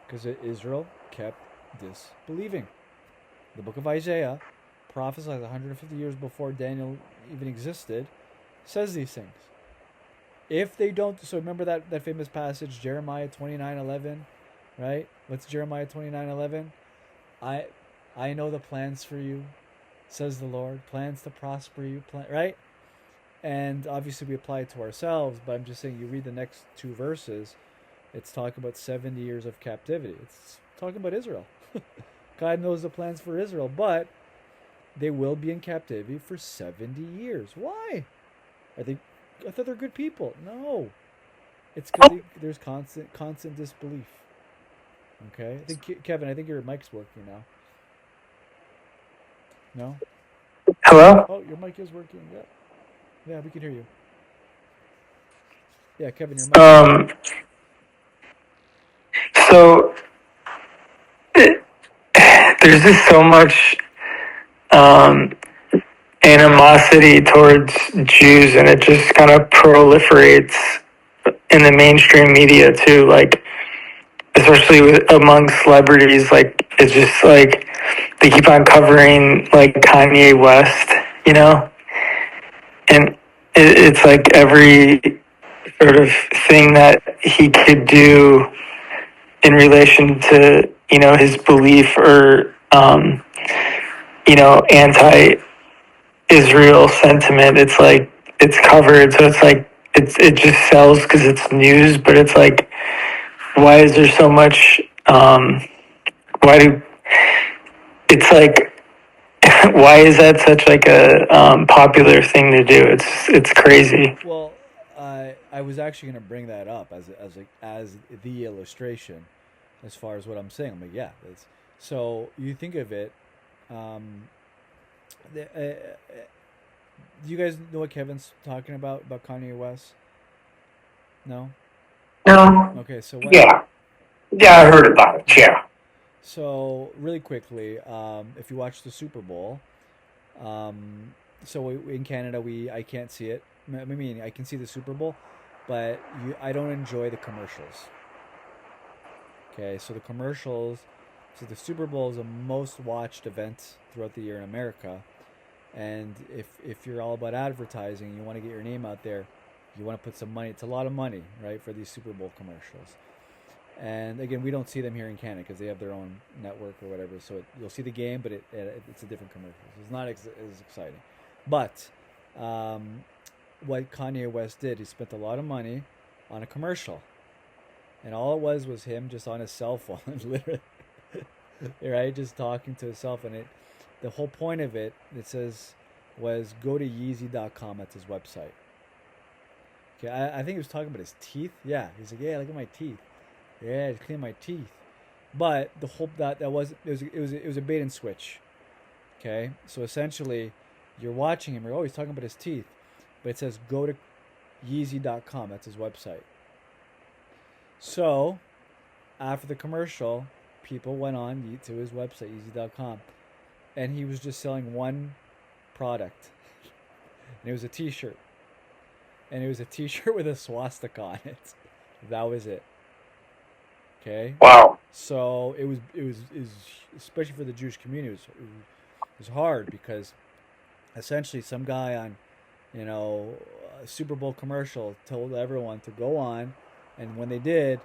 because Israel kept disbelieving. The book of Isaiah, prophesied 150 years before Daniel even existed, says these things. If they don't, so remember that famous passage, Jeremiah 29:11, right? What's Jeremiah 29:11? I know the plans for you, says the Lord, plans to prosper you, right? And obviously we apply it to ourselves, but I'm just saying, you read the next two verses, it's talking about 70 years of captivity. It's talking about Israel. God knows the plans for Israel, but they will be in captivity for 70 years. Why? I thought they're good people. No. It's because there's constant disbelief. Okay? I think, Kevin, your mic's working now. No? Hello? Oh, your mic is working. Yeah. Yeah, we can hear you. Yeah, Kevin, your mic. So there's just so much animosity towards Jews, and it just kind of proliferates in the mainstream media too. Like, especially among celebrities, like it's just like they keep on covering like Kanye West, and it's like every sort of thing that he could do in relation to his belief or anti-Israel sentiment. It's like it's covered, so it's like it just sells because it's news. But it's like, why is there so much? Why do it's like? Why is that such like a popular thing to do? It's crazy. Well, I was actually going to bring that up as the illustration, as far as what I'm saying. I'm like, yeah. So you think of it. Do you guys know what Kevin's talking about Kanye West? No. No. Okay, so yeah, I heard about it. Yeah. So really quickly, if you watch the Super Bowl, so in Canada I can't see it. I mean, I can see the Super Bowl, but I don't enjoy the commercials. Okay, so so the Super Bowl is the most watched event throughout the year in America, and if you're all about advertising, you want to get your name out there, you want to put some money. It's a lot of money, right, for these Super Bowl commercials. And again, we don't see them here in Canada because they have their own network or whatever. So you'll see the game, but it's a different commercial. So it's not as exciting. But what Kanye West did, he spent a lot of money on a commercial, and all it was him just on his cell phone, literally, right, just talking to his cell phone. The whole point of it says was go to Yeezy.com. That's his website. Okay, I think he was talking about his teeth. Yeah, he's like, yeah, look at my teeth. Yeah, I clean my teeth. But the whole that was it was a bait and switch. Okay, so essentially, you're watching him. You're always talking about his teeth, but it says go to Yeezy.com. That's his website. So, after the commercial, people went on to his website, Yeezy.com, and he was just selling one product, and it was a T-shirt, and it was a T-shirt with a swastika on it. That was it. Okay. Wow. So it was especially for the Jewish community. It was hard because essentially some guy on, a Super Bowl commercial told everyone to go on, and when they did,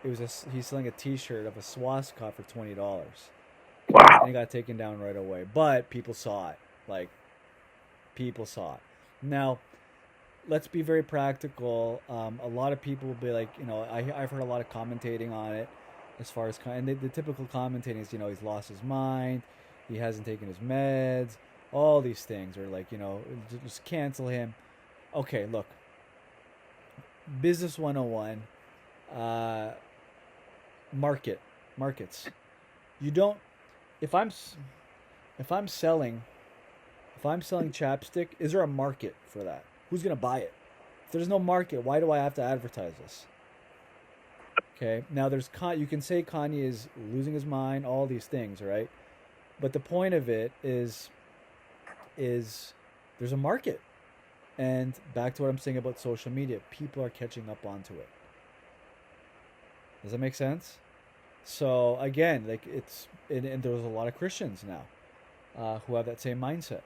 he's selling a T-shirt of a swastika for $20. Wow. And it got taken down right away. But people saw it. Like, people saw it. Now, let's be very practical. A lot of people will be like, I've heard a lot of commentating on it as far as, and the typical commentating is, he's lost his mind, he hasn't taken his meds, all these things, or like, just cancel him. Okay, look, Business 101, markets. You don't, if I'm selling chapstick, is there a market for that? Who's going to buy it? If there's no market, why do I have to advertise this? Okay, now you can say Kanye is losing his mind, all these things, right? But the point of it is there's a market. And back to what I'm saying about social media, people are catching up onto it. Does that make sense? So again, like and there's a lot of Christians now who have that same mindset.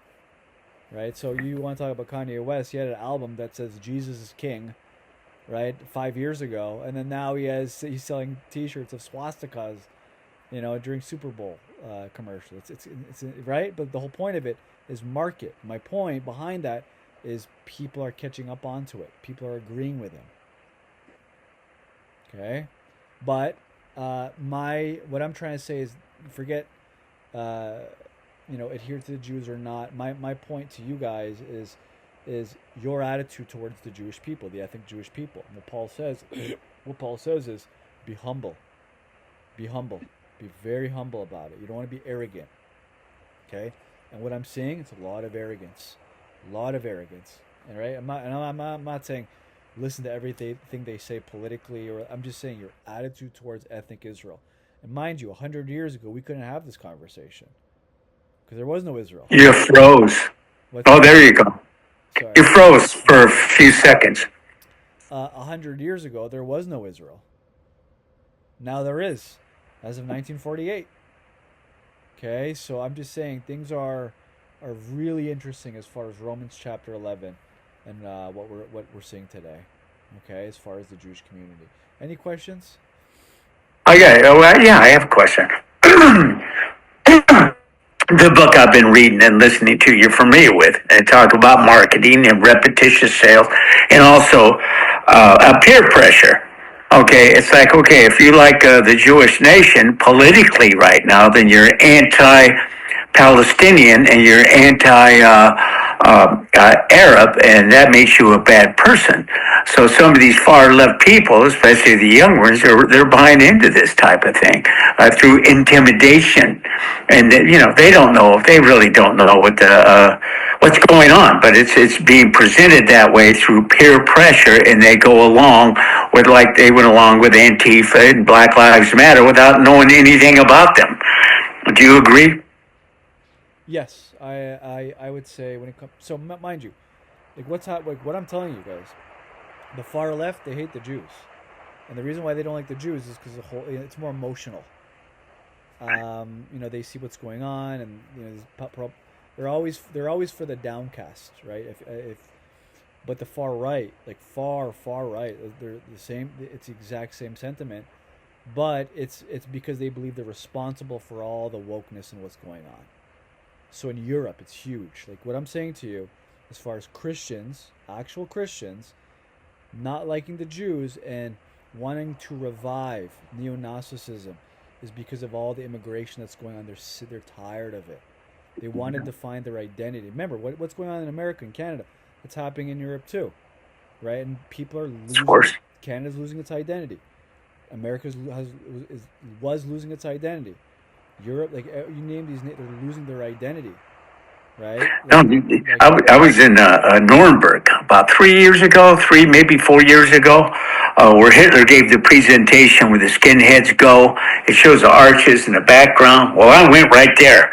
Right, so you want to talk about Kanye West? He had an album that says Jesus is King, right? 5 years ago, and then now he's selling T-shirts of swastikas, during Super Bowl commercials. It's right, but the whole point of it is market. My point behind that is people are catching up onto it. People are agreeing with him. Okay, but what I'm trying to say is forget. Adhere to the Jews or not. My point to you guys is your attitude towards the Jewish people, the ethnic Jewish people. And what Paul says is be humble. Be humble. Be very humble about it. You don't want to be arrogant. Okay? And what I'm seeing, it's a lot of arrogance. All right? I'm not saying listen to everything they say politically, or I'm just saying your attitude towards ethnic Israel. And mind you, 100 years ago we couldn't have this conversation. Because there was no Israel. You froze. There you go. Sorry. You froze for a few seconds. 100 years ago, there was no Israel. Now there is, as of 1948. Okay, so I'm just saying things are really interesting as far as Romans chapter 11 and what we're seeing today. Okay, as far as the Jewish community. Any questions? Okay, I have a question. The book I've been reading and listening to, you're familiar with, and talk about marketing and repetitious sales, and also peer pressure. Okay, it's like, if you like the Jewish nation politically right now, then you're anti-Palestinian and you're anti-Arab, and that makes you a bad person. So some of these far left people, especially the young ones, they're buying into this type of thing through intimidation, and they don't know, they really don't know what's going on, but it's being presented that way through peer pressure, and they go along with, like they went along with Antifa and Black Lives Matter without knowing anything about them. Do you agree? Yes, I would say when it comes. So mind you, like what I'm telling you guys, the far left, they hate the Jews, and the reason why they don't like the Jews is because it's more emotional. They see what's going on, and they're always for the downcast, right? But the far right, like far right, they're the same. It's the exact same sentiment. but it's because they believe they're responsible for all the wokeness and what's going on. So in Europe, it's huge. Like what I'm saying to you, as far as Christians, actual Christians, not liking the Jews and wanting to revive neo-Nazism is because of all the immigration that's going on. They're tired of it. They wanted to find their identity. Remember what's going on in America and Canada. It's happening in Europe too, right? And people are Of losing. course. Canada's losing its identity. America was losing its identity. Europe, like you name these, they're losing their identity, right? No, I was in Nuremberg about 3 years ago, maybe 4 years ago, where Hitler gave the presentation where the skinheads go. It shows the arches in the background. Well, I went right there.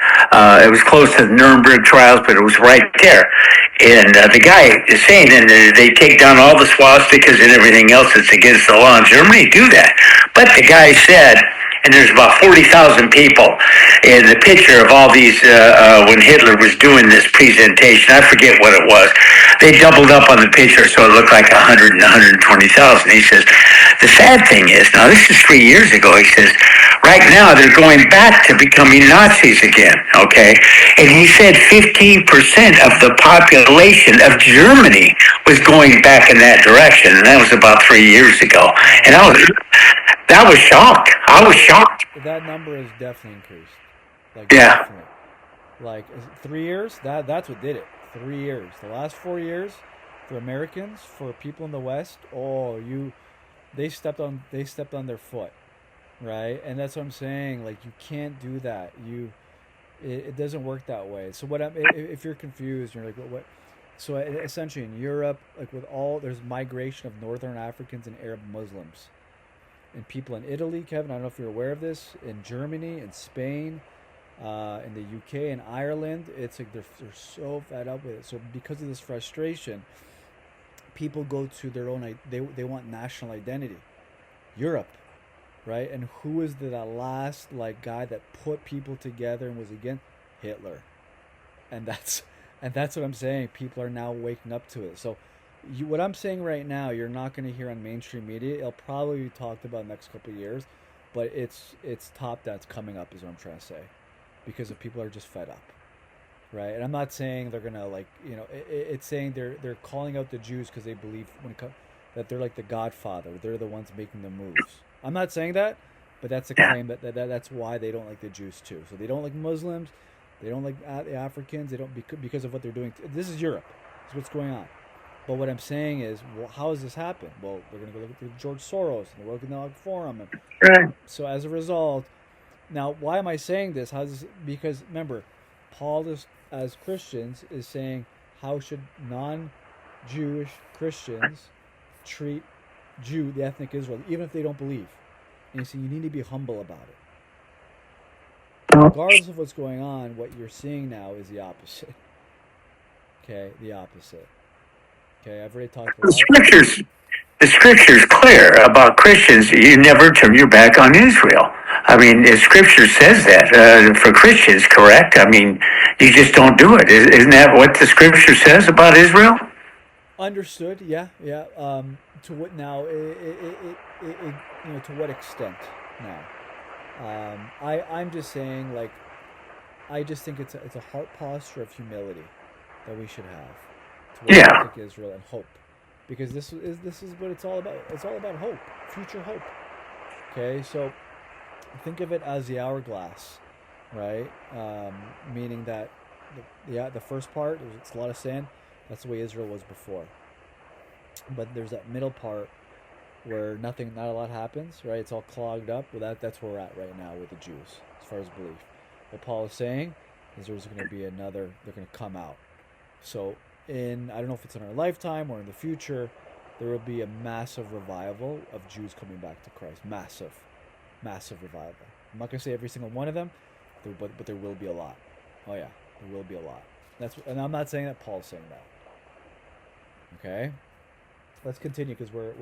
It was close to the Nuremberg trials, but it was right there. And the guy is saying that they take down all the swastikas and everything else that's against the law in Germany, do that. But the guy said, and there's about 40,000 people in the picture of all these when Hitler was doing this presentation. I forget what it was. They doubled up on the picture so it looked like 100 and 120,000. He says, the sad thing is, now this is 3 years ago, he says, right now they're going back to becoming Nazis again, okay? And he said 15% of the population of Germany was going back in that direction, and that was about 3 years ago. And I was shocked. I was shocked. That number has definitely increased. Like Yeah. definitely. Like 3 years. That's what did it. 3 years. The last 4 years for Americans, for people in the West, they stepped on their foot, right? And that's what I'm saying. Like you can't do that. It doesn't work that way. So if you're confused, you're like what? So essentially in Europe, like there's migration of Northern Africans and Arab Muslims and people in Italy, Kevin. I don't know if you're aware of this. In Germany, in Spain, in the UK, and Ireland, it's like they're so fed up with it. So because of this frustration, people go to their own. They want national identity. Europe, right? And who is that last like guy that put people together and was against Hitler? And that's what I'm saying. People are now waking up to it. So what I'm saying right now, you're not going to hear on mainstream media. It'll probably be talked about next couple of years, but it's top that's coming up is what I'm trying to say, because the people are just fed up, right? And I'm not saying they're gonna it's saying they're calling out the Jews because they believe that they're like the Godfather. They're the ones making the moves. I'm not saying that, but that's a claim that's why they don't like the Jews too. So they don't like Muslims, they don't like the Africans. They don't because of what they're doing. This is Europe. This is what's going on. But what I'm saying is, well, how does this happen? Well, they're going to go look at George Soros and the World Economic Forum. And Right. so as a result, now why am I saying this? Because remember, Paul is, as Christians, is saying how should non-Jewish Christians treat the ethnic Israel, even if they don't believe. And you see, you need to be humble about it. Regardless of what's going on, what you're seeing now is the opposite. Okay, the opposite. Okay, I've already talked a lot. The scripture's clear about Christians. You never turn your back on Israel. I mean, the scripture says that for Christians, correct? I mean, you just don't do it. Isn't that what the scripture says about Israel? Understood. Yeah. To what now? To what extent now? I'm just saying, like, I just think it's a heart posture of humility that we should have towards Yeah. Israel and hope, because this is what it's all about. It's all about hope, future hope. Okay, so think of it as the hourglass, right? Meaning that the first part it's a lot of sand. That's the way Israel was before. But there's that middle part where not a lot happens, right? It's all clogged up. Well, that's where we're at right now with the Jews as far as belief. What Paul is saying is there's going to be they're going to come out. So I don't know if it's in our lifetime or in the future, there will be a massive revival of Jews coming back to Christ. Massive revival. I'm not going to say every single one of them, but there will be a lot. Oh yeah, there will be a lot. And I'm not saying that Paul's saying that. Okay, let's continue because we're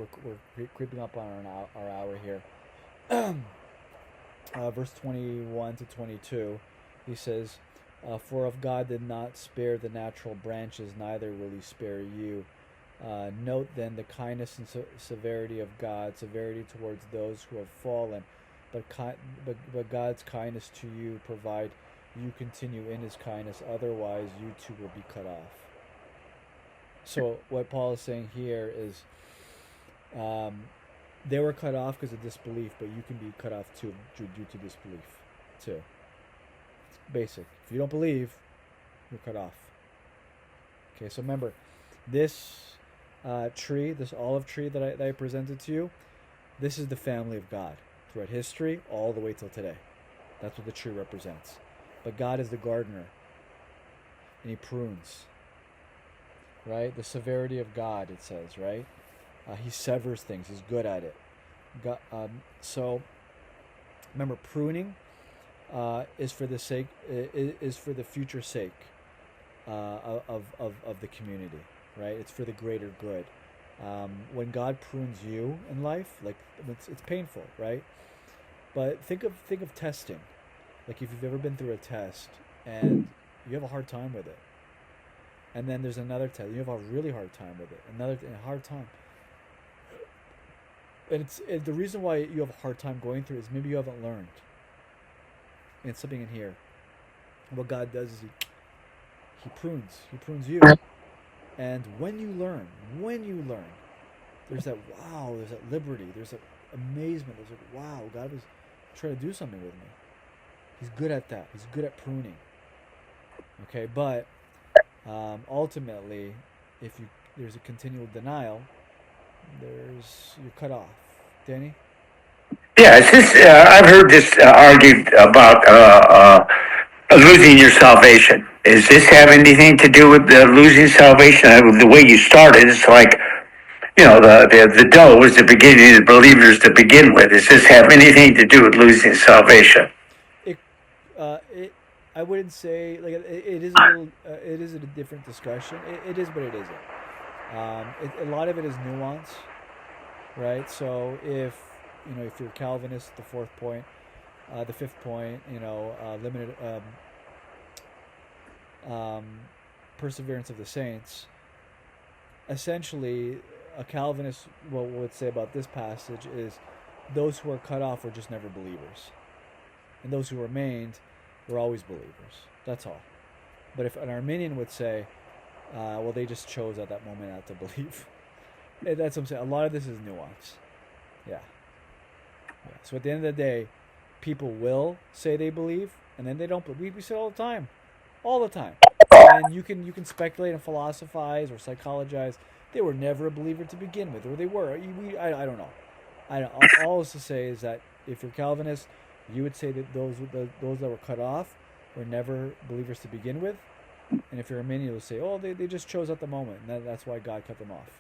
creeping up on our hour here. Verse 21 to 22, he says, "For if God did not spare the natural branches, neither will He spare you. Note then the kindness and severity of God, severity towards those who have fallen, but God's kindness to you provide you continue in His kindness. Otherwise, you too will be cut off. So what Paul is saying here is, um, they were cut off because of disbelief, but you can be cut off too due to disbelief, too. It's basic. If you don't believe, you're cut off. Okay, so remember, this tree, this olive tree that I presented to you, this is the family of God throughout history, all the way till today. That's what the tree represents. But God is the gardener, and He prunes. Right? The severity of God, it says, right? He severs things. He's good at it. So remember, pruning is for the sake is for the future sake of the community, right? It's for the greater good. When God prunes you in life, like it's painful, right? But think of testing. Like if you've ever been through a test and you have a hard time with it, and then there's another test, you have a really hard time with it, another hard time. And the reason why you have a hard time going through it is maybe you haven't learned. And it's something in here. What God does is He prunes you. And when you learn, there's that wow, there's that liberty, there's that amazement, there's like, wow, God was trying to do something with me. He's good at that. He's good at pruning. Okay, but ultimately, if there's a continual denial, you're cut off. Danny? Yeah, it's this. I've heard this argued about losing your salvation. Does this have anything to do with losing salvation? The way you started, it's like, the dough was the beginning of the believers to begin with. Does this have anything to do with losing salvation? I wouldn't say like it is a little. It is a different discussion. It is, but it isn't. A lot of it is nuance, right? So if you're Calvinist, the fourth point, the fifth point, limited perseverance of the saints. Essentially, a Calvinist would say about this passage is those who are cut off were just never believers, and those who remained were always believers. That's all. But if an Arminian would say, well, they just chose at that moment not to believe. That's what I'm saying. A lot of this is nuance. Yeah. So at the end of the day, people will say they believe, and then they don't believe. We say it all the time. And you can speculate and philosophize or psychologize. They were never a believer to begin with, or they were. I don't know. All I was to say is that if you're Calvinist, you would say that those that were cut off were never believers to begin with, and if you're Arminian, you'll say, oh, they just chose at the moment, and that's why God cut them off.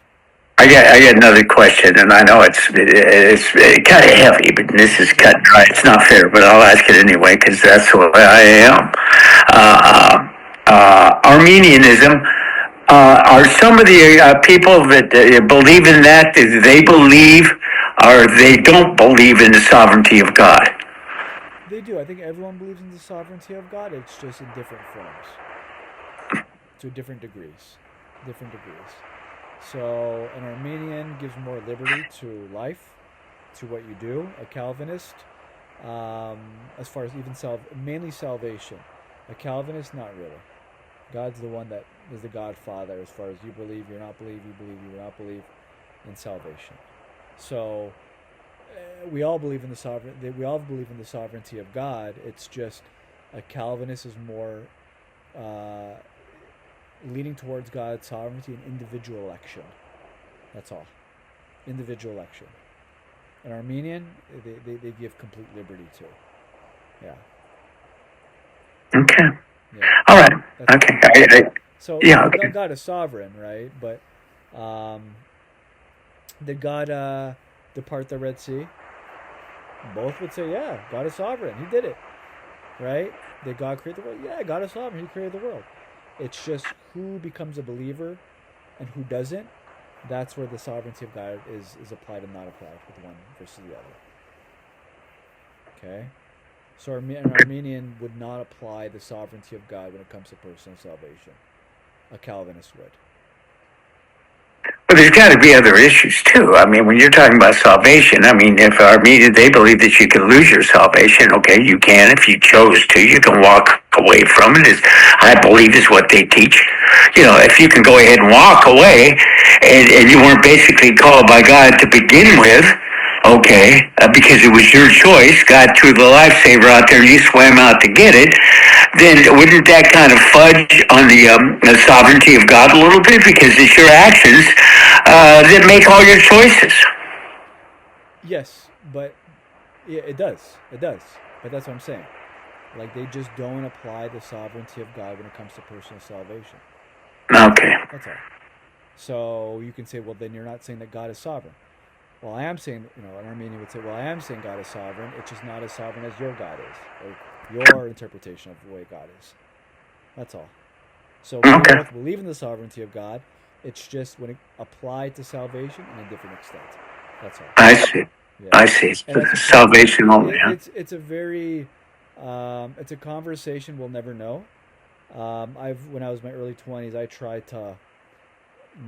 I got another question, and I know it's kind of heavy, but this is cut and dry. It's not fair, but I'll ask it anyway because that's the way I am. Armenianism. Are some of the people that believe in that? Do they believe, or they don't believe in the sovereignty of God? They do. I think everyone believes in the sovereignty of God. It's just in different forms, to different degrees. So an Armenian gives more liberty to life, to what you do. A Calvinist, as far as even mainly salvation. A Calvinist, not really. God's the one that is the Godfather as far as you believe, you're not believe, you believe, you will not believe in salvation. So we all believe in the sovereignty of God. It's just a Calvinist is more leaning towards God's sovereignty and individual election. That's all. Individual election. An Armenian, they give complete liberty to. Yeah. Okay. Yeah. All right. Okay. So yeah. Okay. God is sovereign, right? But did God depart the Red Sea? Both would say, yeah, God is sovereign. He did it, right? Did God create the world? Yeah, God is sovereign. He created the world. It's just who becomes a believer and who doesn't. That's where the sovereignty of God is applied and not applied with one versus the other. Okay? So an Armenian would not apply the sovereignty of God when it comes to personal salvation. A Calvinist would. But there's got to be other issues too. I mean, when you're talking about salvation, I mean, if Armenians, they believe that you can lose your salvation. Okay, you can if you chose to. You can walk away from it. Is I believe is what they teach. You know, if you can go ahead and walk away, and you weren't basically called by God to begin with. Okay, because it was your choice. God threw the lifesaver out there, and you swam out to get it. Then wouldn't that kind of fudge on the sovereignty of God a little bit? Because it's your actions that make all your choices. Yes, but yeah, it does. It does. But that's what I'm saying. Like they just don't apply the sovereignty of God when it comes to personal salvation. Okay. That's all. So you can say, well, then you're not saying that God is sovereign. Well, I am saying, an Armenian would say, well, I am saying God is sovereign. It's just not as sovereign as your God is, or your interpretation of the way God is. That's all. So we Okay. both believe in the sovereignty of God. It's just when it applied to salvation in a different extent. That's all. I see. Yeah. I see. And that's Salvation only. Huh? it's a very it's a conversation we'll never know. When I was in my early 20s, I tried to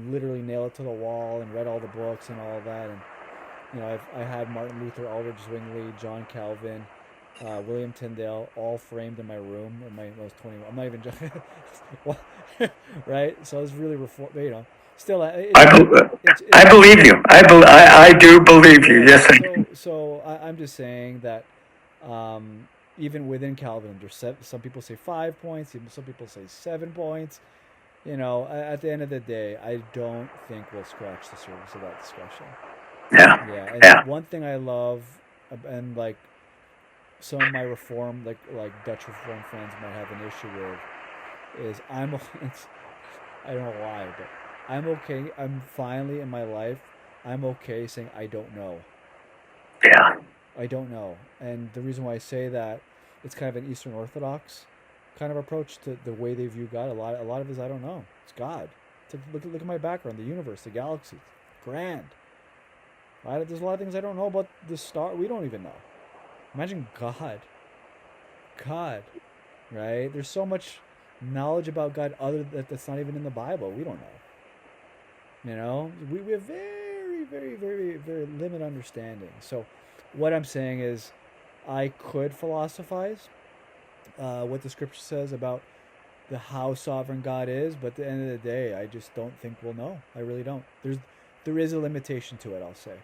literally nail it to the wall and read all the books and all of that. And I had Martin Luther, Aldrich Zwingli, John Calvin, William Tyndale, all framed in my room when I was 21. I'm not even joking. Well, right? So I was really Still, I believe you. I do believe you. yeah. Yes, I do. So I'm just saying that even within Calvin, some people say 5 points, even some people say 7 points. At the end of the day, I don't think we'll scratch the surface of that discussion. Yeah. Yeah, and Yeah. one thing I love, and like some of my reform, like Dutch reform friends might have an issue with, is I don't know why, but I'm okay. I'm finally in my life. I'm okay saying I don't know. Yeah. I don't know, and the reason why I say that, it's kind of an Eastern Orthodox kind of approach to the way they view God. A lot of it is I don't know. It's God. Look at my background, the universe, the galaxy, grand. Right? There's a lot of things I don't know about the star. We don't even know. Imagine God, right? There's so much knowledge about God that's not even in the Bible. We don't know. We have very, very, very, very limited understanding. So, what I'm saying is, I could philosophize what the scripture says about how sovereign God is, but at the end of the day, I just don't think we'll know. I really don't. There is a limitation to it. I'll say.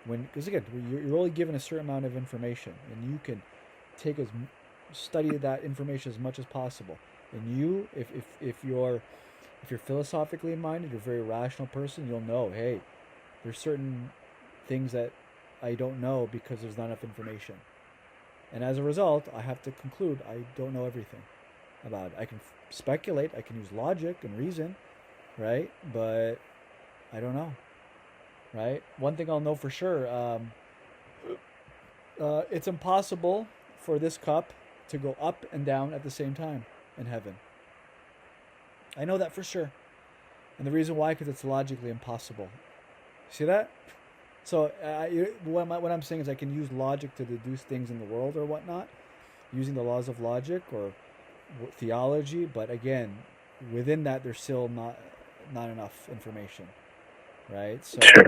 Because again, you're only given a certain amount of information, and you can study that information as much as possible. And if you're philosophically minded, you're a very rational person, you'll know, hey, there's certain things that I don't know because there's not enough information. And as a result, I have to conclude I don't know everything about it. I can speculate, I can use logic and reason, right? But I don't know. Right? One thing I'll know for sure, it's impossible for this cup to go up and down at the same time in heaven. I know that for sure. And the reason why, because it's logically impossible. See that? So what I'm saying is I can use logic to deduce things in the world or whatnot, using the laws of logic or theology, but again, within that there's still not enough information. Right? So, Sure.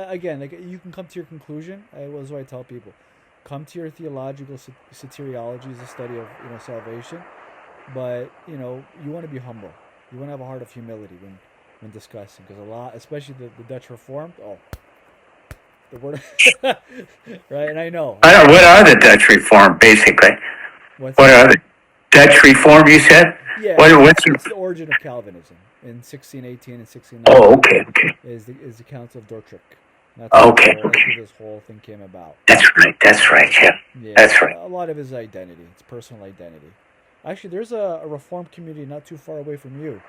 Again, like you can come to your conclusion. That's what I tell people. Come to your theological soteriology is a study of, salvation. But, you want to be humble. You want to have a heart of humility when discussing. Because a lot, especially the Dutch Reformed, the word, right? And I know. What are the Dutch Reform, basically? What are the Dutch Reform, you said? Yeah, What's it's the origin of Calvinism in 1618 and 1619. Oh, okay. Is the Council of Dordrecht. That's Okay. That's where this whole thing came about. That's right. Yeah. That's right. A lot of his identity. It's personal identity. Actually, there's a Reformed community not too far away from you.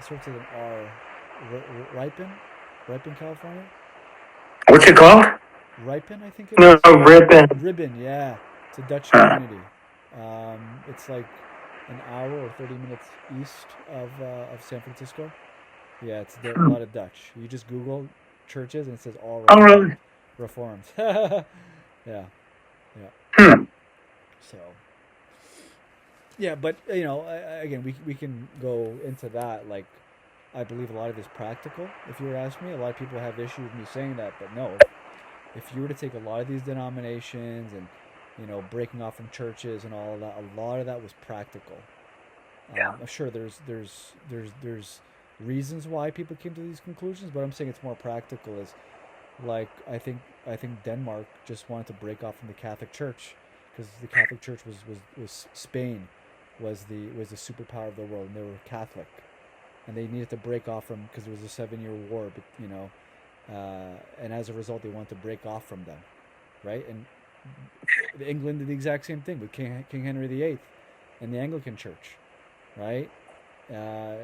Starts with an R. Ripon, California. What's it called? Ripon, I think it is. Ripon, yeah. It's a Dutch community. It's like an hour or 30 minutes east of San Francisco. Yeah, it's a lot of Dutch. You just Google churches and it says all Reformed. Yeah. So, yeah, but again, we can go into that. Like, I believe a lot of it is practical. If you were to ask me, a lot of people have issues with me saying that, but no. If you were to take a lot of these denominations and breaking off from churches and all of that, a lot of that was practical. Yeah. Sure, there's reasons why people came to these conclusions, but I'm saying it's more practical. Is like I think Denmark just wanted to break off from the Catholic Church because the Catholic Church was Spain was the superpower of the world, and they were Catholic, and they needed to break off from because there was a 7 year war, but and as a result they wanted to break off from them, right? And England did the exact same thing with King Henry VIII and the Anglican Church, right? Uh,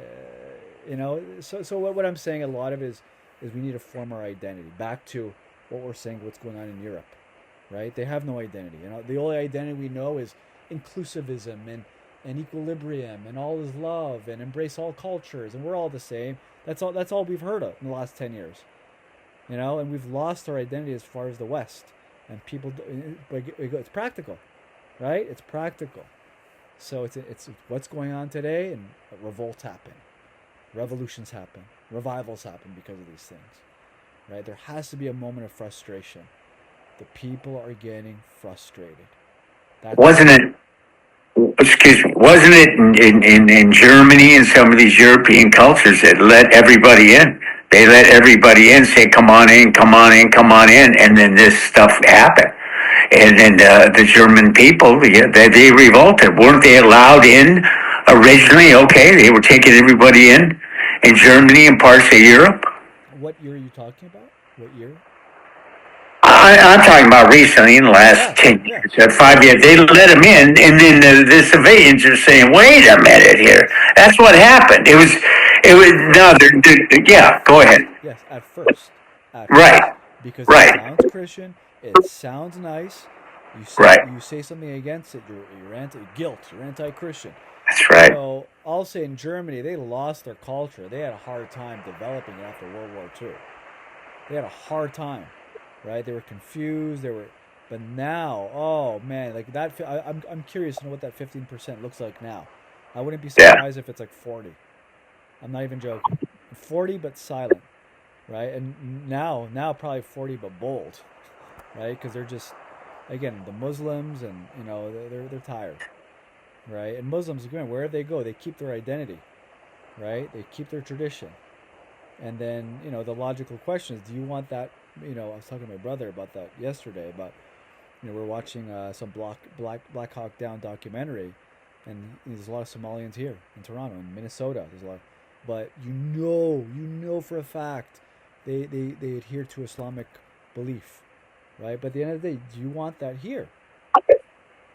so what I'm saying, a lot of it is we need to form our identity back to what we're saying, what's going on in Europe, right? They have no identity. The only identity we know is inclusivism and equilibrium and all is love and embrace all cultures and we're all the same. That's all we've heard of in the last 10 years. And we've lost our identity as far as the West. And people, but it's practical, right? It's practical. So it's what's going on today, and revolts happen, revolutions happen, revivals happen because of these things, right? There has to be a moment of frustration. The people are getting frustrated. Wasn't it? Excuse me. Wasn't it in Germany and some of these European cultures that let everybody in? They let everybody in, say, "Come on in, come on in, come on in," and then this stuff happened. And then the German people, they revolted. Weren't they allowed in originally? Okay, they were taking everybody in Germany and parts of Europe. What year are you talking about? What year? I'm talking about recently, in the last Yeah, 10 yeah. years, 5 years. They let them in, and then the civilians are saying, "Wait a minute here." That's what happened. No, yeah, go ahead. Yes, at first, Right, because it right, sounds Christian, it sounds nice. You say right. you say something against it, you're anti-guilt, you're anti-Christian. That's right. So I'll say in Germany, they lost their culture. They had a hard time developing it after World War II. They had a hard time, right? They were confused. But now, oh man, like that. I'm curious to know what that 15% looks like now. I wouldn't be Yeah. surprised if it's like 40. I'm not even joking. 40 but silent, right? And now probably 40 but bold, right? Because they're just, again, the Muslims, and they're tired, right? And Muslims, again, wherever they go, they keep their identity, right? They keep their tradition. And then, the logical question is, do you want that? I was talking to my brother about that yesterday. About, we're watching some Black Hawk Down documentary, and there's a lot of Somalians here in Toronto, in Minnesota. There's a lot, but for a fact, they adhere to Islamic belief, right? But at the end of the day, do you want that here?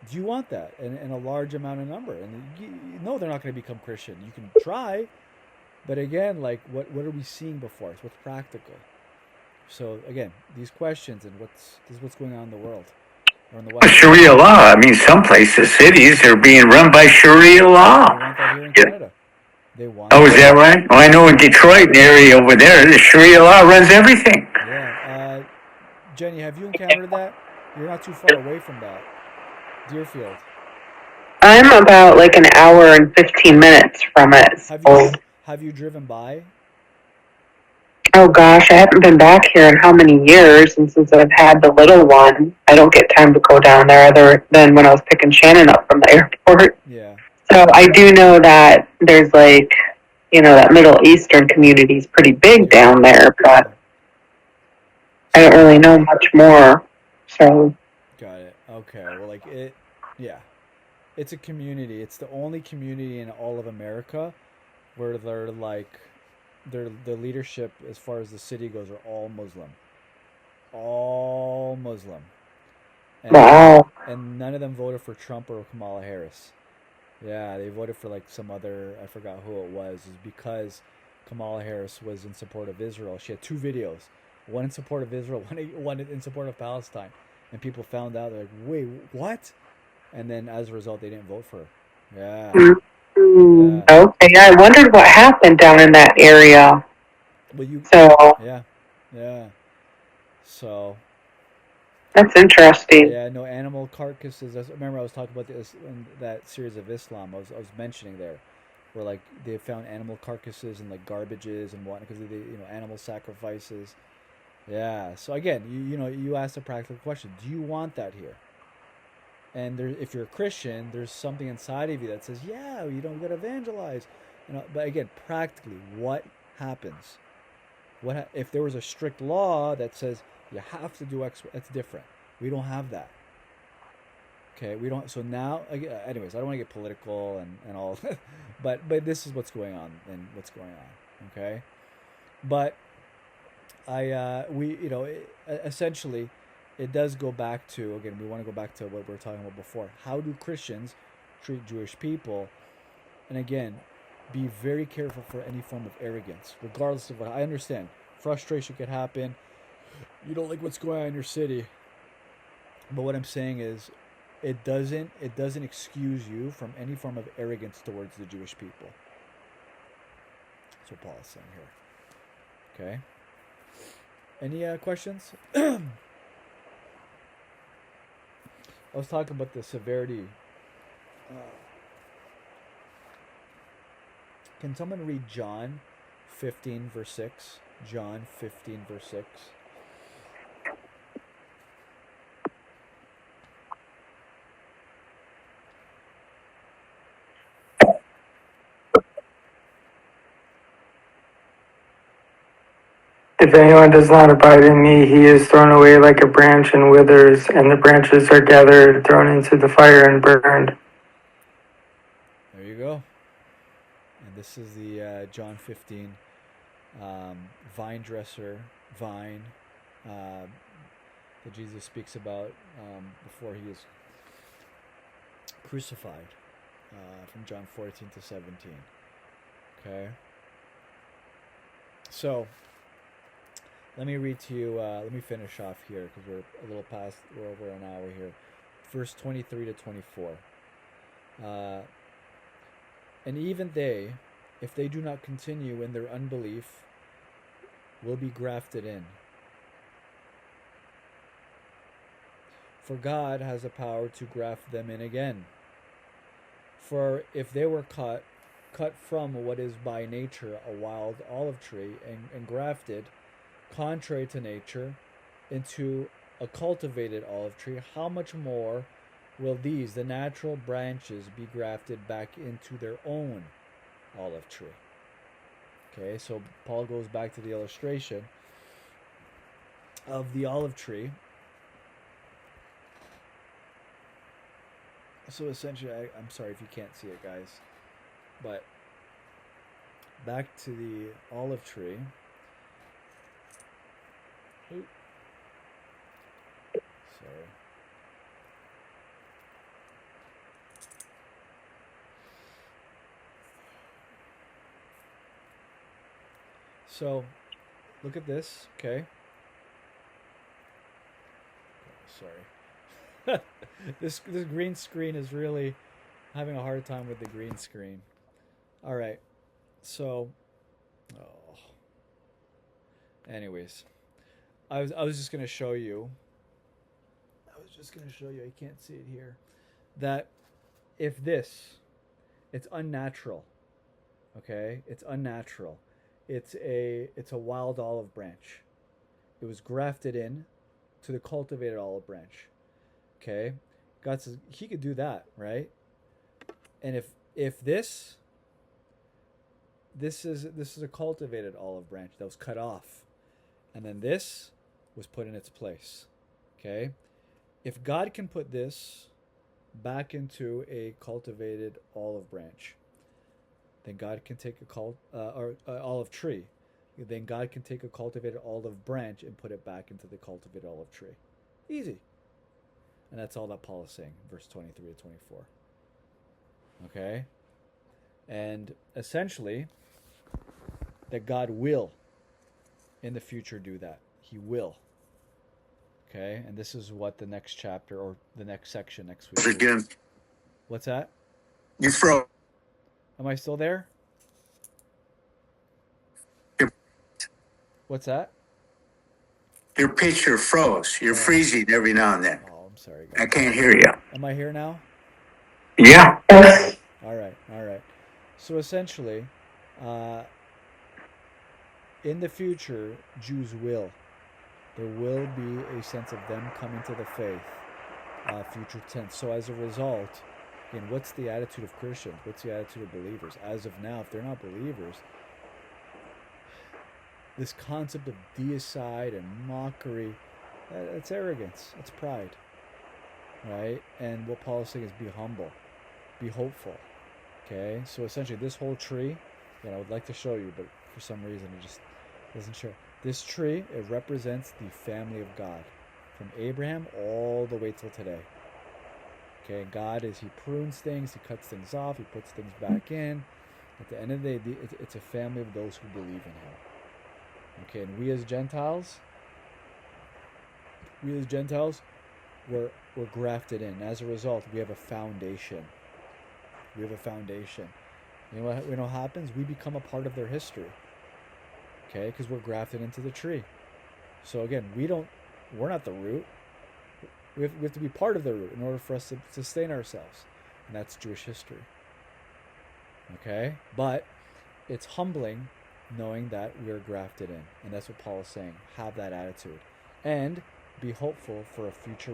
Do you want that in a large amount of number? And no, they're not going to become Christian. You can try, but again, like what are we seeing before us? What's practical? So again, these questions and this is what's going on in the world or in the West. Sharia law. I mean, some places, cities are being run by Sharia law. They want that here in Canada. They want. Oh, is that right? Well, I know in Detroit, the area over there, the Sharia law runs everything. Yeah. Jenny, have you encountered that? You're not too far away from that. Deerfield. I'm about like an hour and 15 minutes from it. Have you driven by? Oh gosh, I haven't been back here in how many years, and since I've had the little one, I don't get time to go down there other than when I was picking Shannon up from the airport. Yeah. So I do know that there's that Middle Eastern community is pretty big down there, but I don't really know much more. So. Got it. Okay. Well, yeah. It's a community. It's the only community in all of America where they're their leadership, as far as the city goes, are all Muslim. All Muslim. Wow. And none of them voted for Trump or Kamala Harris. Yeah, they voted for some other, I forgot who it was. It's because Kamala Harris was in support of Israel. She had two videos, one in support of Israel, one in support of Palestine. And people found out, they're like, wait, what? And then as a result, they didn't vote for her. Yeah. Mm-hmm. Yeah. Okay, I wondered what happened down in that area. Well, yeah. So. That's interesting. Yeah, no, animal carcasses. Remember, I was talking about this in that series of Islam. I was mentioning there. where like they found animal carcasses and like garbages and whatnot because they animal sacrifices. Yeah. So again, you asked a practical question: do you want that here? And there, if you're a Christian, there's something inside of you that says, yeah, we got to evangelize. But again, practically, what happens? If there was a strict law that says you have to do X? That's different. We don't have that. Okay, we don't. So now, anyways, I don't want to get political and all, but this is what's going on and what's going on. Okay, but essentially, it does go back to, again, we want to go back to what we were talking about before. How do Christians treat Jewish people? And again, be very careful for any form of arrogance, regardless of what. I understand frustration could happen. You don't like what's going on in your city, but what I'm saying is, it doesn't excuse you from any form of arrogance towards the Jewish people. That's what Paul is saying here. Okay. Any questions? I was talking about the severity. Can someone read John 15 verse 6? John 15 verse 6. If anyone does not abide in me, he is thrown away like a branch and withers, and the branches are gathered, thrown into the fire, and burned. There you go. And this is the John 15 vine dresser, vine, that Jesus speaks about before he is crucified, from John 14 to 17. Okay? So, let me read to you, let me finish off here because we're over an hour here. Verse 23 to 24. And even they, if they do not continue in their unbelief, will be grafted in. For God has the power to graft them in again. For if they were cut from what is by nature a wild olive tree and grafted, contrary to nature, into a cultivated olive tree, how much more will these, the natural branches, be grafted back into their own olive tree? Okay, so Paul goes back to the illustration of the olive tree. So essentially, I'm sorry if you can't see it, guys, but back to the olive tree. Oop. Sorry. So, look at this, okay? Sorry. This green screen is really having a hard time with the green screen. All right. So, anyways, I was just gonna show you. I can't see it here. That if it's unnatural. Okay, it's unnatural. It's a wild olive branch. It was grafted in to the cultivated olive branch. Okay, God says He could do that, right? And if this is a cultivated olive branch that was cut off, and then this was put in its place. Okay, if God can put this back into a cultivated olive branch, then God can take olive tree. Then God can take a cultivated olive branch and put it back into the cultivated olive tree. Easy. And that's all that Paul is saying, verse 23 to 24. Okay? And essentially, that God will, in the future, do that. He will. Okay? And this is what the next chapter, or the next section next week. Again. What's that? You froze. Am I still there? What's that? Your picture froze. You're freezing every now and then. Oh, I'm sorry, I guys. can't hear you. Am I here now? Yeah. All right. So essentially, uh, in the future, Jews will. There will be a sense of them coming to the faith, future tense. So as a result, again, what's the attitude of Christians? What's the attitude of believers? As of now, if they're not believers, this concept of deicide and mockery, that's arrogance, that's pride, right? And what Paul is saying is be humble, be hopeful, okay? So essentially, this whole tree, I would like to show you, but for some reason it just doesn't show. This tree, it represents the family of God, from Abraham all the way till today. Okay, God he prunes things, he cuts things off, he puts things back in. At the end of the day, it's a family of those who believe in him. Okay, and we as Gentiles, we're grafted in. As a result, we have a foundation. You know what happens? We become a part of their history. Okay, because we're grafted into the tree. So again, we're not the root. We have to be part of the root in order for us to sustain ourselves. And that's Jewish history. Okay? But it's humbling knowing that we are grafted in. And that's what Paul is saying. Have that attitude. And be hopeful for a future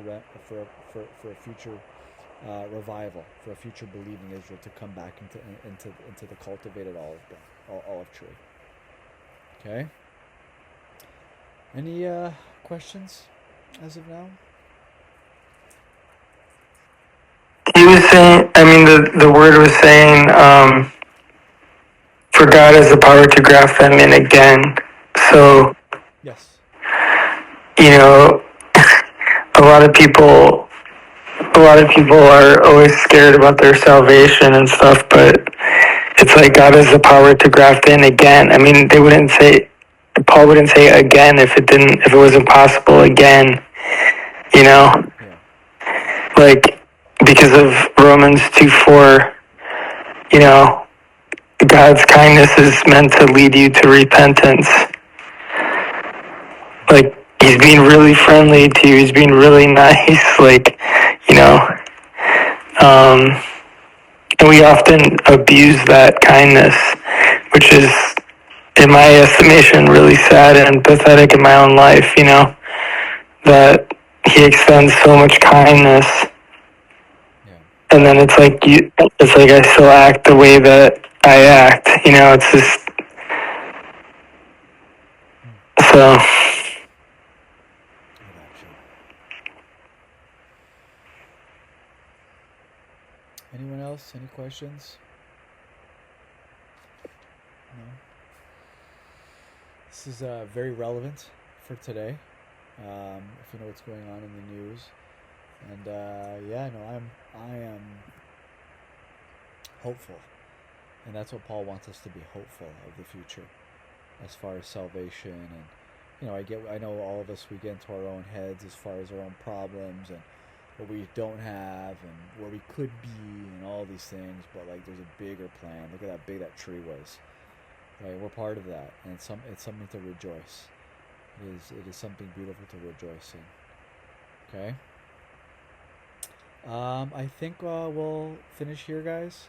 revival, for a future believing Israel to come back into the cultivated olive tree. Okay? Any questions as of now? He was saying, I mean, the word was saying, for God has the power to graft them in again. So, Yes. you know, a lot of people are always scared about their salvation and stuff, but it's like God has the power to graft in again. I mean, Paul wouldn't say again if it was impossible again, you know? Yeah. Like, because of Romans 2:4, you know, God's kindness is meant to lead you to repentance. Like, he's being really friendly to you, he's being really nice, like, you know. And we often abuse that kindness, which is, in my estimation, really sad and pathetic in my own life, you know, that he extends so much kindness. Yeah. And then it's like I still act the way that I act, you know, it's just, so. I got you. Anyone else? Any questions? No? This is very relevant for today. If you know what's going on in the news. And I am hopeful. And that's what Paul wants us to be, hopeful of the future as far as salvation. And I know all of us, we get into our own heads as far as our own problems and what we don't have and where we could be and all these things, but like there's a bigger plan. Look at how big that tree was. Right? We're part of that, and it's something to rejoice. It is something beautiful to rejoice in. Okay? I think we'll finish here, guys.